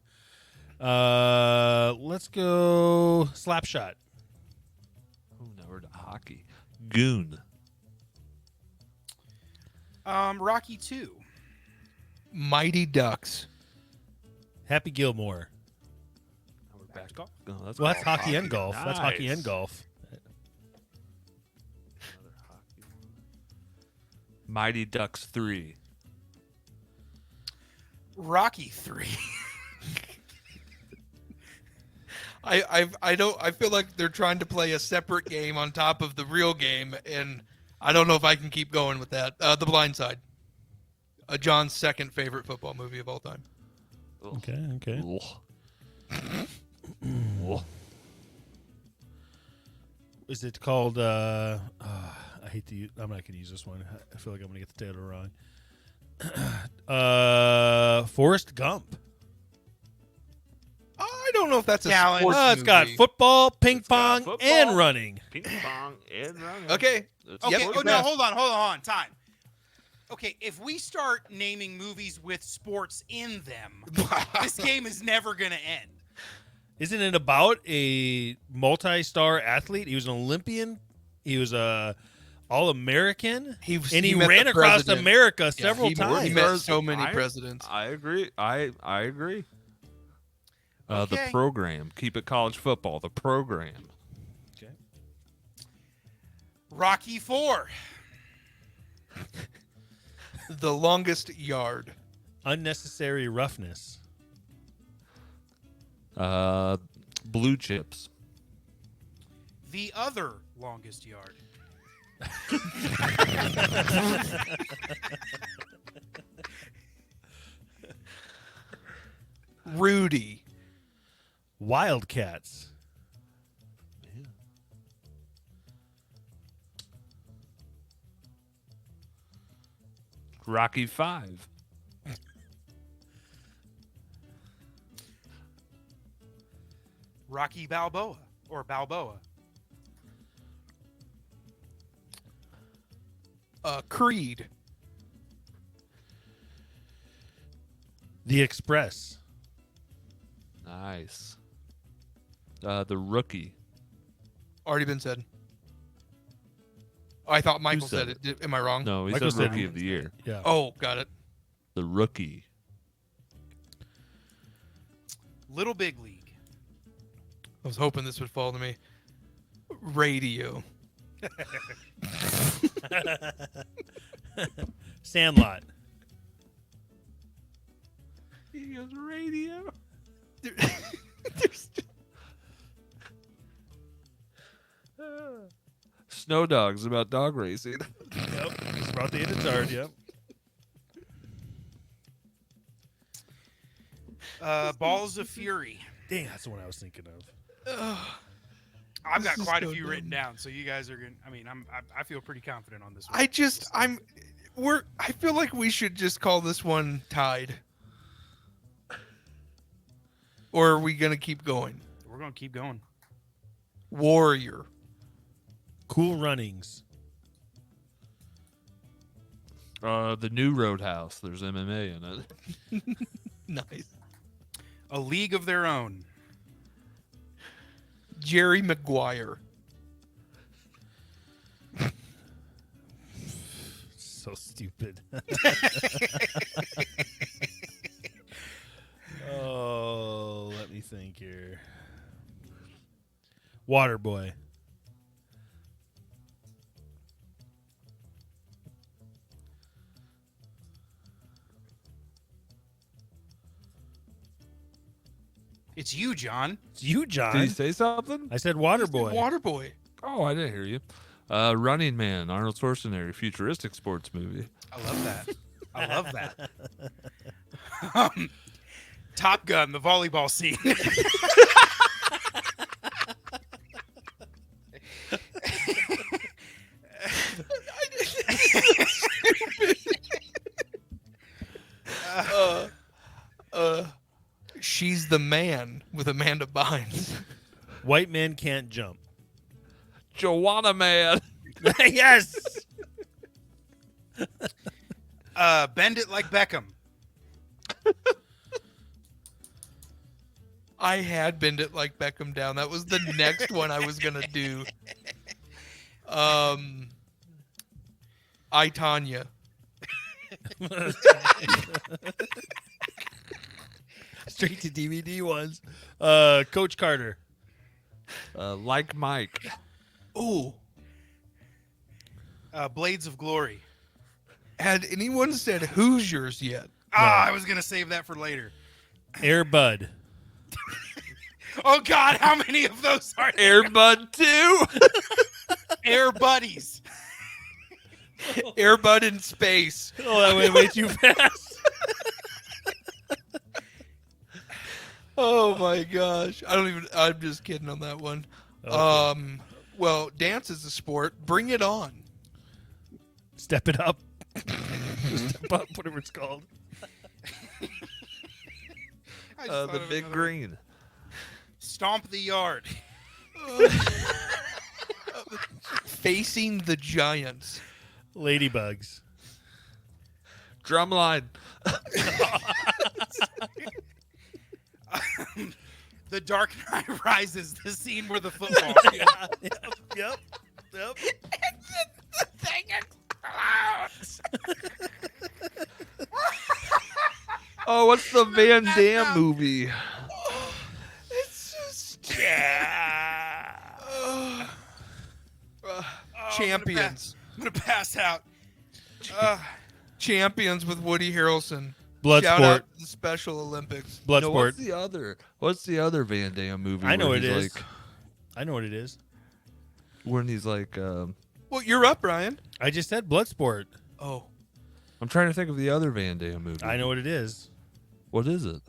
Let's go Slapshot. Oh, now we're to hockey. Goon. Rocky 2. Mighty Ducks. Happy Gilmore. Now we're back to golf. No, that's Well, that's golf. hockey and golf. That's hockey Nice. and golf. Another hockey. Mighty Ducks 3. Rocky 3. I feel like they're trying to play a separate game on top of the real game, and I don't know if I can keep going with that. The Blind Side. John's second favorite football movie of all time. Okay. Ugh. Is it called? I hate to use. I'm not gonna use this one. I feel like I'm gonna get the title wrong. Forrest Gump. I don't know if that's a Challenge. sports It's got movie. football, ping It's got pong, football. and running. Ping pong and running. Okay. It's Okay, Yep. oh, no, hold on, time. Okay, if we start naming movies with sports in them, this game is never going to end. Isn't it about a multi-star athlete? He was an Olympian. He was a All-American, He and he met ran the across president. America Yeah, several he times. met so many presidents. I agree. I agree. The Okay. program. Keep it college football. The program. Rocky 4. The Longest Yard. Unnecessary roughness. Blue Chips. The Other Longest Yard. Rudy. Wildcats. Rocky 5. Rocky Balboa. Or Balboa. Creed. The Express. Nice. The Rookie. Already been said. Oh, I thought Michael said said it. Am I wrong? No, he Michael said said Rookie he- of the Year. Yeah. Oh, got it. The Rookie. Little Big League. I was hoping this would fall to me. Radio. Sandlot. He goes radio. Snow Dogs about dog racing. Yep. It's about the Iditards. Yep. Balls of Fury. Dang, that's the one I was thinking of. I've got This is quite a so few dumb. written down, so you guys are going. I mean, I feel pretty confident on this one. I feel like we should just call this one tied. Or are we gonna keep going? We're going to keep going. Warrior. Cool Runnings. The new Roadhouse. There's MMA in it. Nice. A League of Their Own. Jerry Maguire. So stupid. Oh, let me think here. Waterboy. It's you, John. It's you, Did John. he say something? I said Waterboy. Waterboy. Oh, I didn't hear you. Running Man, Arnold Schwarzenegger, futuristic sports movie. I love that. I love that. Top Gun, the volleyball scene. She's the Man with Amanda Bynes. White men can't jump. Joanna Man. Yes. Bend It Like Beckham. I had Bend It Like Beckham down. That was the next one I was gonna do. I, Tanya. Straight to DVD ones. Coach Carter. Like Mike. Ooh. Blades of Glory. Had anyone said Hoosiers yet? I was gonna save that for later. Air Bud. Oh God, how many of those are there? Airbud 2. Air Buddies? Airbud in space. Oh, that went way too fast. Oh my gosh. I'm just kidding on that one. Okay. Well, dance is a sport. Bring it on. Step it up. Step up, whatever it's called. I just thought The of big another one. green. Stomp the yard. Facing the giants. Ladybugs. Drumline. The Dark Knight Rises, the scene where the football. Yep. The thing explodes. Oh, what's the Van Damme movie? It's just Oh, champions. I'm gonna pass out. Champions with Woody Harrelson. Shout out Bloodsport. to the Special Olympics. No, Bloodsport. what's the other Van Damme movie? I know where what it he's is. like, I know what it is. when he's like, Well, you're up, Ryan. I just said Bloodsport. Oh. I'm trying to think of the other Van Damme movie. I know what it is. What is it?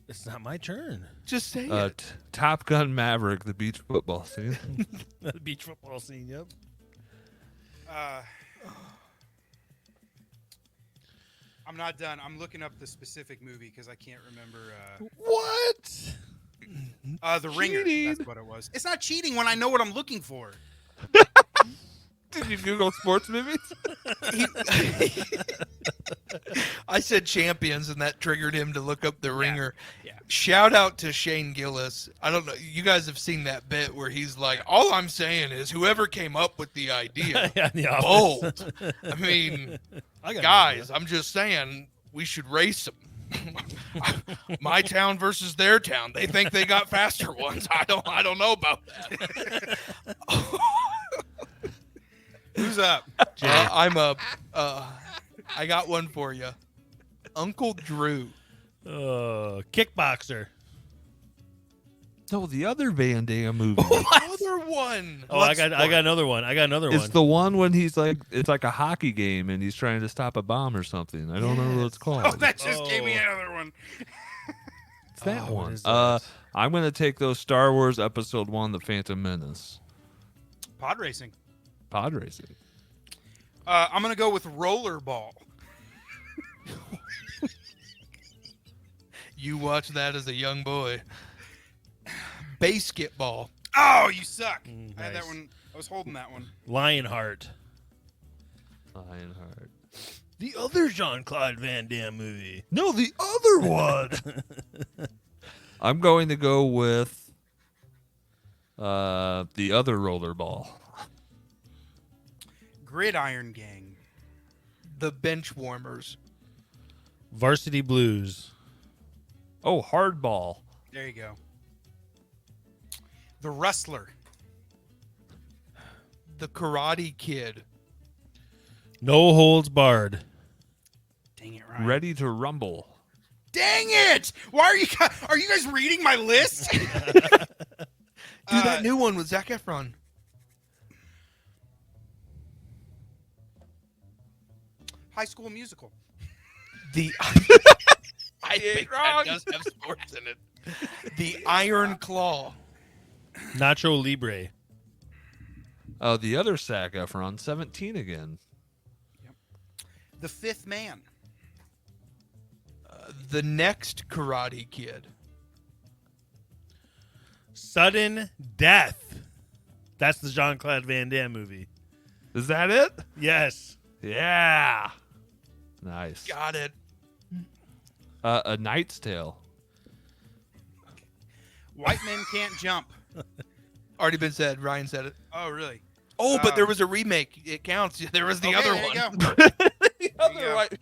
It's not my turn. Just say it. Top Gun Maverick, the beach football scene. The beach football scene, yep. I'm not done. I'm looking up the specific movie because I can't remember. What? The Ringer. Cheating. That's what it was. It's not cheating when I know what I'm looking for. Did you Google sports movies? I said champions, and that triggered him to look up the ringer. Yeah. Shout out to Shane Gillis. I don't know. You guys have seen that bit where he's like, all I'm saying is whoever came up with the idea, Yeah, the office. bold. I mean, I got an guys, I'm just saying we should race them. My town versus their town. They think they got faster ones. I don't know about that. Who's up? I'm up. I got one for you. Uncle Drew. Kickboxer. No, the other Van Damme movie. Other one. Oh, I got another one. It's the one when he's like, it's like a hockey game and he's trying to stop a bomb or something. I don't know what it's called. Oh, that just gave me another one. It's that what one. is that? I'm going to take those Star Wars Episode 1, The Phantom Menace. Pod racing. Pod racing. I'm gonna go with rollerball. You watched that as a young boy. Basketball. Oh, you suck. I had nice. that one. I was holding that one. Lionheart. Lionheart. The other Jean-Claude Van Damme movie. No, the other one. I'm going to go with the other rollerball. Gridiron Gang. The bench warmers. Varsity Blues. Oh, hardball. There you go. The Wrestler. The Karate Kid. No Holds Barred. Dang it, Ryan. Ready to rumble. Dang it! Why are you guys reading my list? Dude, that new one with Zac Efron. High School Musical. The I think that does have sports in it. The Iron Claw. Nacho Libre. Oh, the other Zac Efron, 17 again. The Fifth Man. The next Karate Kid. Sudden Death. That's the Jean-Claude Van Damme movie. Is that it? Yes. Yeah. Nice. Got it. A Knight's Tale. White Men Can't Jump. Already been said. Ryan said it. Oh, really? Oh, but there was a remake. It counts. There was the Okay, other there you one. go. The other go. right.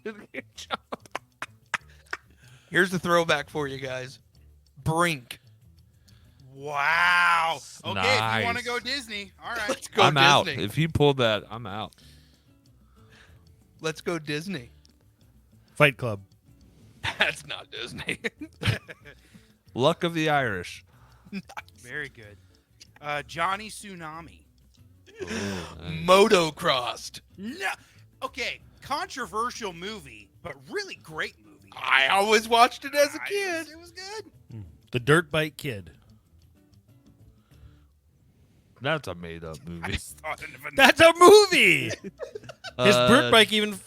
Here's the throwback for you guys. Brink. Wow. Okay, if you want to Nice. go Disney, all right. Let's go I'm out. Disney. If he pulled that, I'm out. Let's go Disney. Fight Club. That's not Disney. Luck of the Irish. Very good. Johnny Tsunami. Motocrossed. No. Okay, controversial movie, but really great movie. I always watched it as a kid. It was good. The Dirt Bike Kid. That's a made-up I movie. just thought of a That's a movie. His dirt bike even.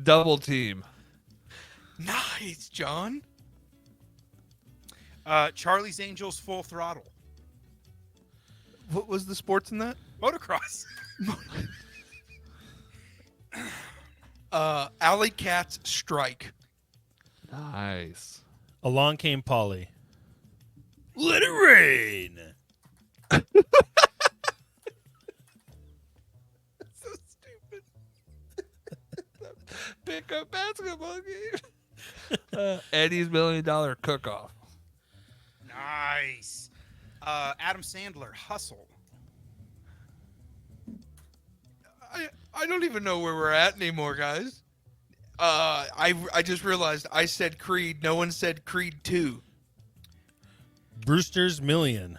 Double Team. Nice, John. Charlie's Angels Full Throttle. What was the sports in that? Motocross. Alley Cats Strike. Nice. Along Came Polly. Let it rain. So stupid. Pick up basketball game. Eddie's $1 Million Cook-Off. Nice. Adam Sandler, Hustle. I don't even know where we're at anymore, guys. I just realized I said Creed. No one said Creed 2. Brewster's Million.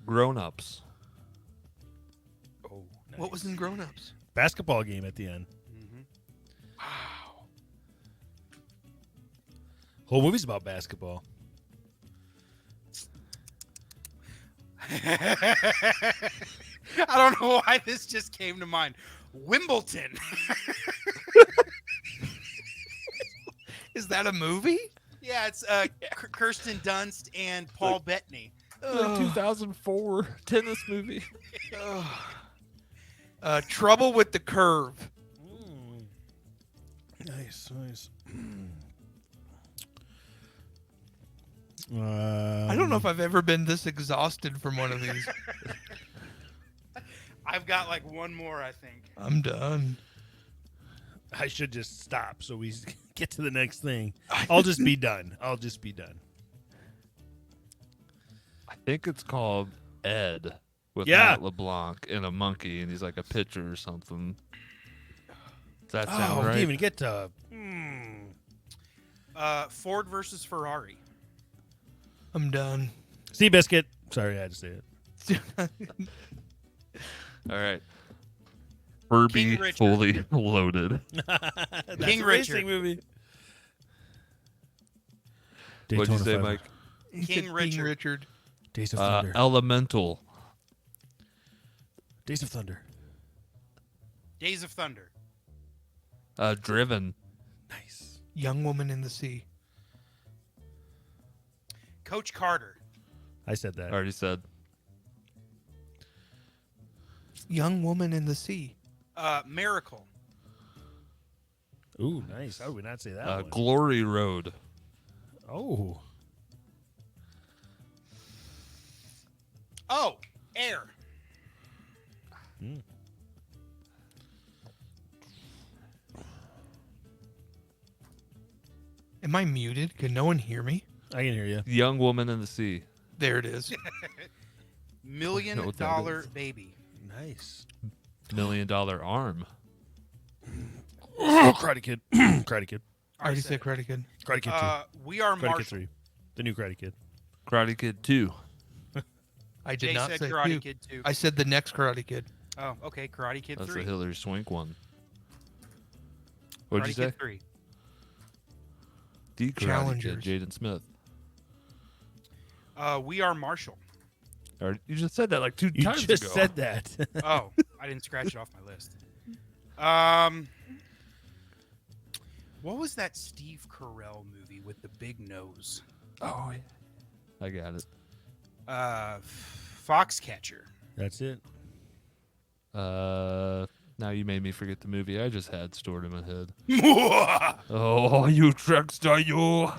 Grown-Ups. Oh, nice. What was in Grown Ups? Basketball game at the end. Wow. Whole movie's about basketball. I don't know why this just came to mind. Wimbledon. Is that a movie? Yeah, it's Kirsten Dunst and Paul Bettany. 2004 tennis movie. Trouble with the Curve. Nice, nice. I don't know if I've ever been this exhausted from one of these. I've got like one more, I think. I'm done. I should just stop so we get to the next thing. I'll just be done. I'll just be done. I think it's called Ed with Yeah. Matt LeBlanc and a monkey, and he's like a pitcher or something. Does that sound Oh, right? didn't even get to. Ford versus Ferrari. I'm done. Seabiscuit. Sorry, I had to say it. All right. Herbie King Richard. fully loaded. That's King a Richard. racing movie. What'd you say, Daytona Mike? He King said Richard. King Richard. Days of Thunder. Elemental. Days of Thunder. Days of Thunder. Driven. Nice. Young Woman in the Sea. Coach Carter. I said that. Already said. Young Woman in the Sea. Miracle. Ooh, nice. How did we not say that one? Glory Road. Oh. Oh, Air. Am I muted? Can no one hear me? I can hear you. Young Woman in the Sea. There it is. $1 know what that Million is. Baby. Nice. $1 Million Arm. Karate Kid. Karate Kid. I already said Karate Kid. Karate Kid 2. We Are Karate Kid Marshall. 3. The new Karate Kid. Karate Kid 2. I did Jay not said say Karate two. Kid 2. I said the next Karate Kid. Oh, okay. Karate Kid That's 3. the Hillary Swank one. What'd Karate you say? Kid 3. The Karate Kid, Challengers. Jaden Smith. We Are Marshall. You just said that like two You times just ago. said that. Oh, I didn't scratch it off my list. What was that Steve Carell movie with the big nose? Oh, yeah. I got it. Foxcatcher. That's it. Now you made me forget the movie I just had stored in my head. Oh, you trickster, you!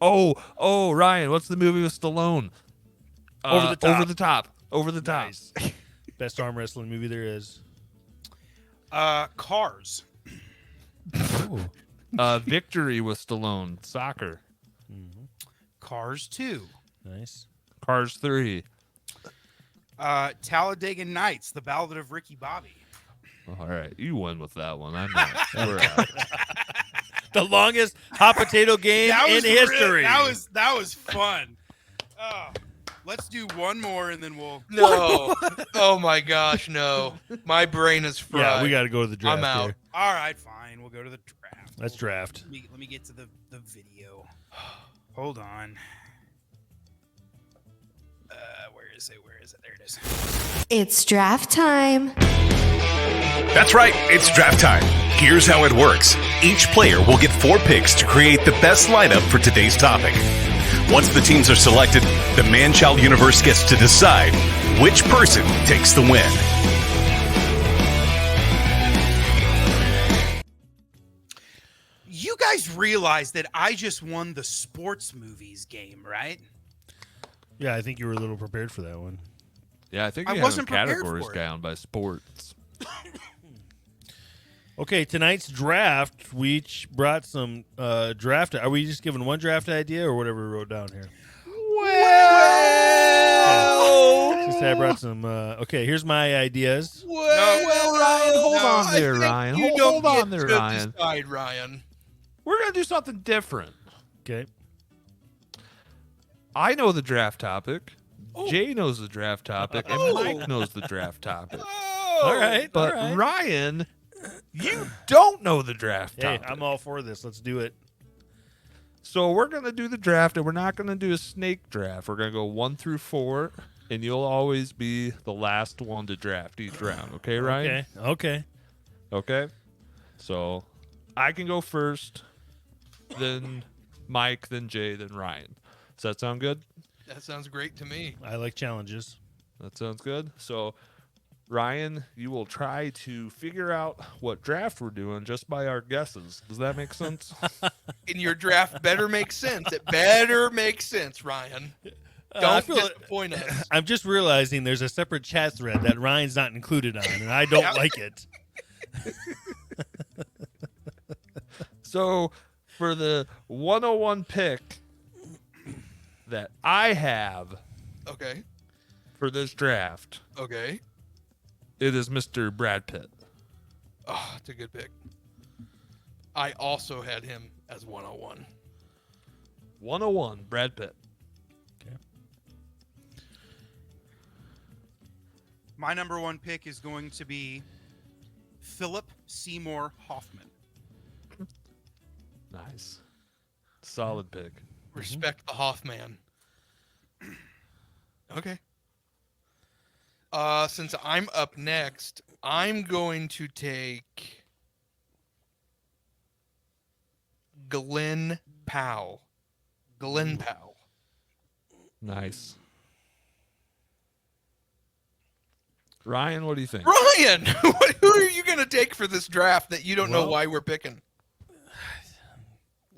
Oh, Ryan, what's the movie with Stallone? Over the Top. Over the top. Over the top. Nice. Best arm wrestling movie there is. Cars. Oh, Victory with Stallone. Soccer. Cars 2. nice. Cars 3. Talladega Nights, The Ballad of Ricky Bobby. All right, you win with that one. I'm not. We're out. The longest hot potato game in history. That was fun. Let's do one more and then we'll. No. Oh my gosh, no. My brain is fried. Yeah, we got to go to the draft. I'm out. Here. All right, fine. We'll go to the draft. Let's draft. Let me get to the video. Hold on. Where is it? There it is. It's draft time. That's right, it's draft time. Here's how it works. Each player will get 4 picks to create the best lineup for today's topic. Once the teams are selected, the Man-Child universe gets to decide which person takes the win. You guys realize that I just won the sports movies game, right? Yeah, I think you were a little prepared for that one. Yeah, I think I you wasn't have prepared categories for it. down by sports. Okay, tonight's draft, we each brought some draft. Are we just giving one draft idea or whatever we wrote down here? Well, Just I brought some. Okay, here's my ideas. Ryan, hold on I there, think Ryan. you Hold don't on get there, to Ryan. decide, Ryan. We're gonna do something different. Okay. I know the draft topic. Jay knows the draft topic, and Mike knows the draft topic. All right. But all right. Ryan, you don't know the draft Hey, topic. I'm all for this. Let's do it. So we're going to do the draft, and we're not going to do a snake draft. We're going to go 1 through 4, and you'll always be the last one to draft each round. Okay, Ryan? Okay. Okay. So I can go first, then Mike, then Jay, then Ryan. Does that sound good? That sounds great to me. I like challenges. That sounds good. So, Ryan, you will try to figure out what draft we're doing just by our guesses. Does that make sense? And your draft better make sense. It better make sense, Ryan. I Don't feel disappoint us. I'm just realizing there's a separate chat thread that Ryan's not included on, and I don't like it. So, for the 101 pick that I have Okay. for this draft, Okay. it is Mr. Brad Pitt. Oh, it's a good pick. I also had him as 101. 101, Brad Pitt. My number 1 pick is going to be Philip Seymour Hoffman. Nice. Solid pick. Respect the Hoffman. Okay. Since I'm up next, I'm going to take Glenn Powell. Glenn Powell. Nice. Ryan, what do you think? Ryan, who are you going to take for this draft that you don't know Well- why we're picking?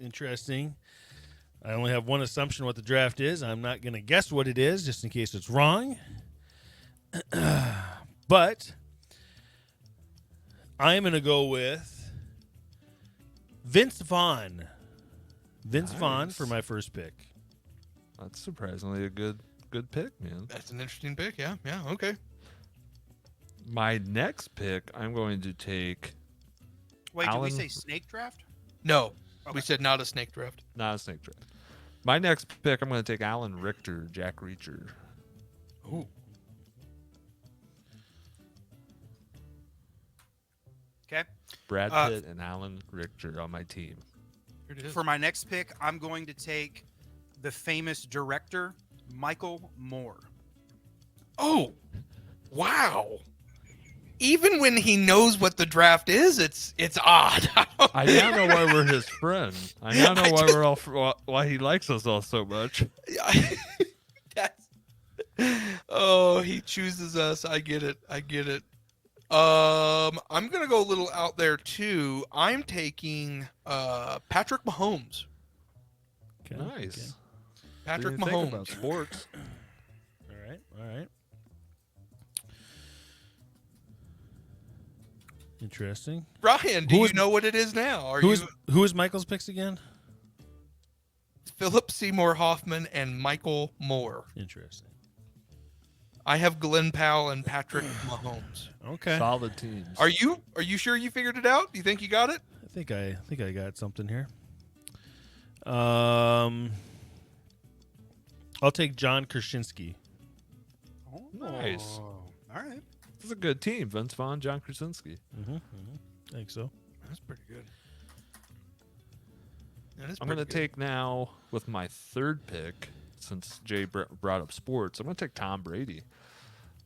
Interesting. I only have one assumption what the draft is. I'm not going to guess what it is just in case it's wrong. But I'm going to go with Vince Vaughn. Vince Vaughn Nice. for my first pick. That's surprisingly a good pick, man. That's an interesting pick. Yeah, okay. My next pick, I'm going to take Wait, did we Alan- say snake draft? No, Okay. we said not a snake draft. not a snake draft. My next pick, I'm going to take Alan Richter, Jack Reacher. Ooh. Okay. Brad Pitt and Alan Richter on my team. Here it is. For my next pick, I'm going to take the famous director, Michael Moore. Oh, wow. Even when he knows what the draft is, it's odd. I now know why we're his friend. I now know why we're all why he likes us all so much. That's, oh, he chooses us. I get it. I'm gonna go a little out there too. I'm taking Patrick Mahomes. Okay. Nice. Patrick Didn't think Mahomes. about sports. Okay. All right. Interesting. Ryan, do Who you is- know what it is now? Are Who you is Michael's picks again? Philip Seymour Hoffman and Michael Moore? Interesting. I have Glenn Powell and Patrick Mahomes. Okay. Solid teams. Are you sure you figured it out? Do you think you got it? I think I got something here. I'll take John Krasinski. Oh, Nice. all right. This is a good team. Vince Vaughn, John Krasinski. I think so. That's pretty good. That is I'm pretty going to good. take now with my third pick, since Jay brought up sports, I'm going to take Tom Brady.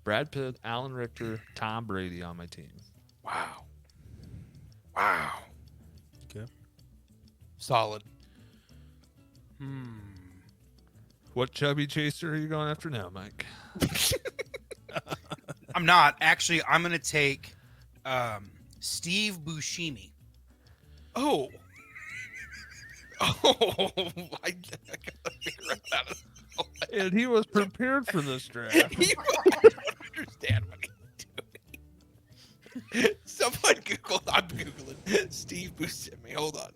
Brad Pitt, Alan Richter, Tom Brady on my team. Wow. Okay. Solid. What chubby chaser are you going after now, Mike? I'm not. Actually, I'm going to take Steve Buscemi. Oh. Oh, I gotta figure out how to spell that. And he was prepared for this draft. I don't understand what he's doing. Someone Google. I'm Googling Steve Buscemi. Hold on.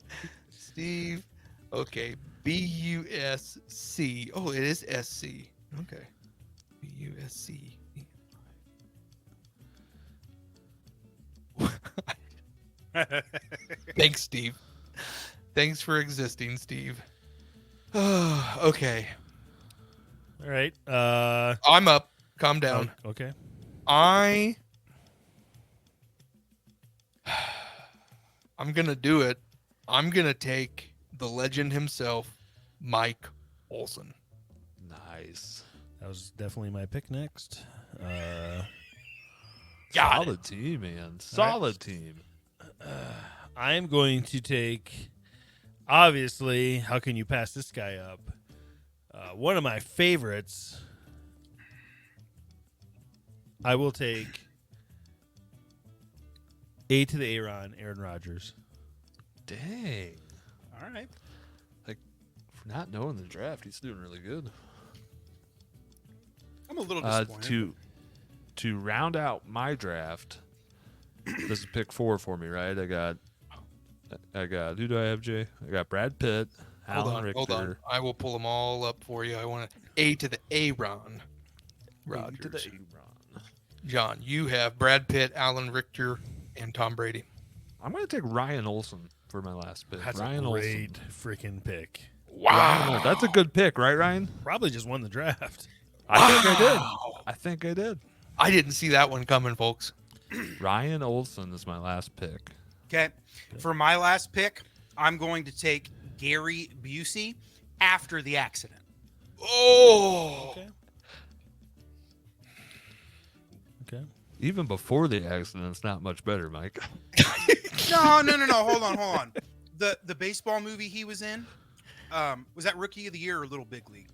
Steve. Okay. B-U-S-C. Oh, it is S-C. Okay. B-U-S-C. Thanks, Steve. Thanks for existing, Steve. Okay. All right. I'm up. Calm down. Okay. I'm gonna do it. I'm gonna take the legend himself, Mike Olson. Nice. That was definitely my pick next. Solid team, man. Solid team. I'm going to take, obviously, how can you pass this guy up? One of my favorites. I will take A to the Aaron Rodgers. Dang. All right. For not knowing the draft, he's doing really good. I'm a little disappointed. To round out my draft, this is pick 4 for me, right? I got who do I have, Jay? I got Brad Pitt, Alan Richter. Hold on. I will pull them all up for you. I want A to the Aaron Rodgers. To the Aaron. John, you have Brad Pitt, Alan Richter, and Tom Brady. I'm going to take Ryan Olsen for my last pick. That's Ryan a Olsen. great freaking pick. Wow. That's a good pick, right, Ryan? Probably just won the draft. I think I did. I didn't see that one coming, folks. Ryan Olsen is my last pick. Okay. For my last pick, I'm going to take Gary Busey after the accident. Oh. Okay. Even before the accident, it's not much better, Mike. No. Hold on. The baseball movie he was in, was that Rookie of the Year or Little Big League?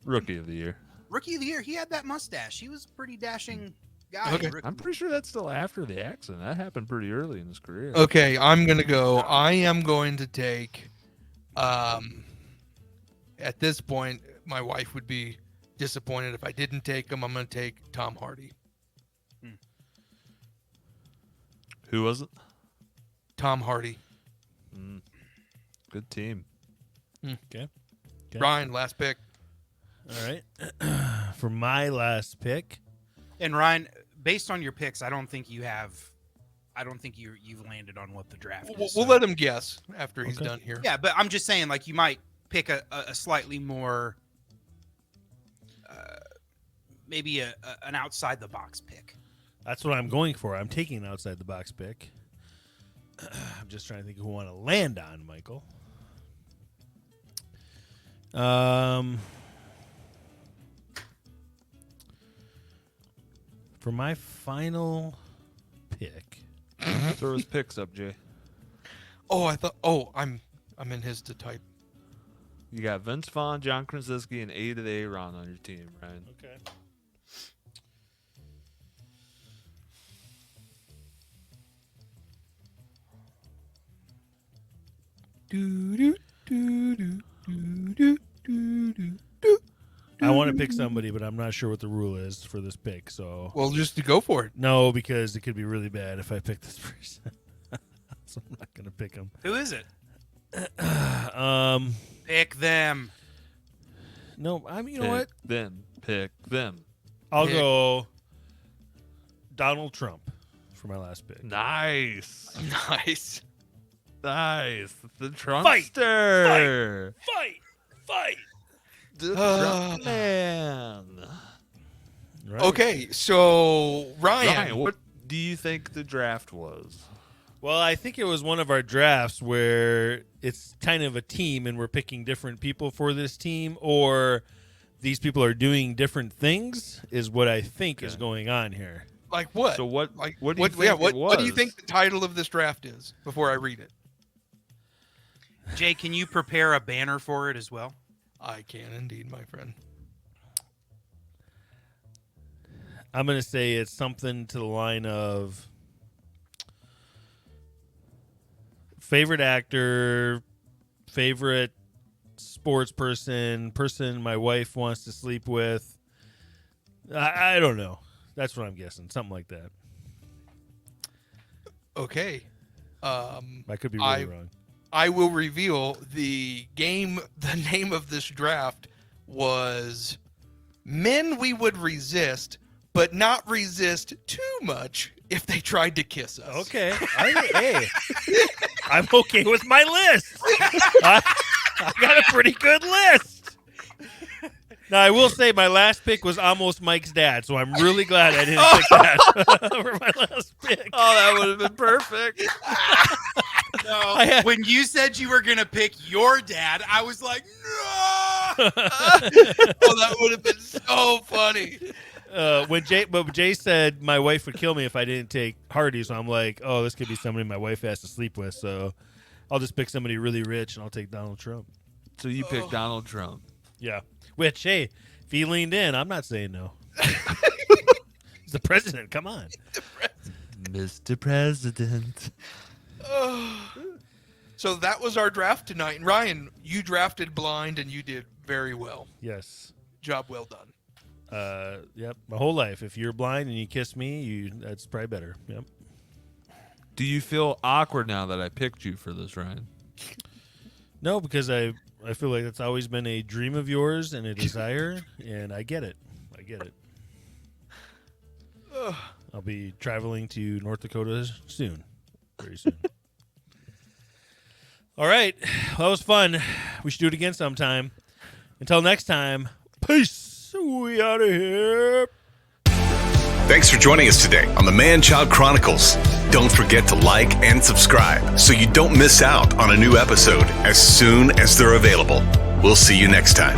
Rookie of the year. Rookie of the Year. He had that mustache. He was a pretty dashing guy. Okay. Rookie. I'm pretty sure that's still after the accident. That happened pretty early in his career. Okay, I'm going to go. I am going to take, at this point, my wife would be disappointed if I didn't take him. I'm going to take Tom Hardy. Who was it? Tom Hardy. Good team. Okay. Ryan, last pick. All right. For my last pick, And Ryan, based on your picks, I don't think you've landed on what the draft is. We'll let him guess after he's Okay. done here. Yeah, but I'm just saying, like, you might pick a slightly more, maybe an outside the box pick. that's what I'm going for. I'm taking an outside the box pick. I'm just trying to think who I want to land on, Michael. For my final pick, Throw his picks up, Jay. Oh, I thought. Oh, I'm in his to type. You got Vince Vaughn, John Krasinski, and A to the Aaron on your team, Ryan. okay. I want to pick somebody, but I'm not sure what the rule is for this pick. So Well, just to go for it. no, because it could be really bad if I pick this person. So I'm not gonna pick him. Who is it? Um, Pick them. no, I mean, you know what? Pick them. I'll I'll pick. go Donald Trump for my last pick. Nice. Nice. Nice. The Trumpster. Fight! The Trump man. Right. Okay, so Ryan, what do you think the draft was? Well, I think it was one of our drafts where it's kind of a team and we're picking different people for this team, or these people are doing different things is what I think is going on here. Like what? So what? Like what do you think it what do you was? think the title of this draft is? Before I read it, Jay, can you prepare a banner for it as well? I can indeed, my friend. I'm going to say it's something to the line of favorite actor, favorite sports person my wife wants to sleep with. I don't know. That's what I'm guessing. Something like that. Okay. I could be really wrong. I will reveal the game. The name of this draft was Men We Would Resist, but not resist too much if they tried to kiss us. Okay. Hey, I'm okay with my list. I got a pretty good list. Now, I will say my last pick was almost Mike's dad, so I'm really glad I didn't pick that for my last pick. Oh, that would have been perfect. No, when you said you were going to pick your dad, I was like, no! Oh, that would have been so funny. But Jay said my wife would kill me if I didn't take Hardy, so I'm like, oh, this could be somebody my wife has to sleep with, so I'll just pick somebody really rich and I'll take Donald Trump. So you picked Donald Trump. Yeah. Which, hey, if he leaned in, I'm not saying no. He's the president. Come on. Mr. President. So that was our draft tonight. And Ryan, you drafted blind and you did very well. Yes. Job well done. Yep. My whole life. If you're blind and you kiss me, that's probably better. Yep. Do you feel awkward now that I picked you for this, Ryan? No, because I feel like that's always been a dream of yours and a desire, and I get it. I'll be traveling to North Dakota soon. Very soon. All right. Well, that was fun. We should do it again sometime. Until next time, peace. We out of here. Thanks for joining us today on the Man-Child Chronicles. Don't forget to like and subscribe so you don't miss out on a new episode as soon as they're available. We'll see you next time.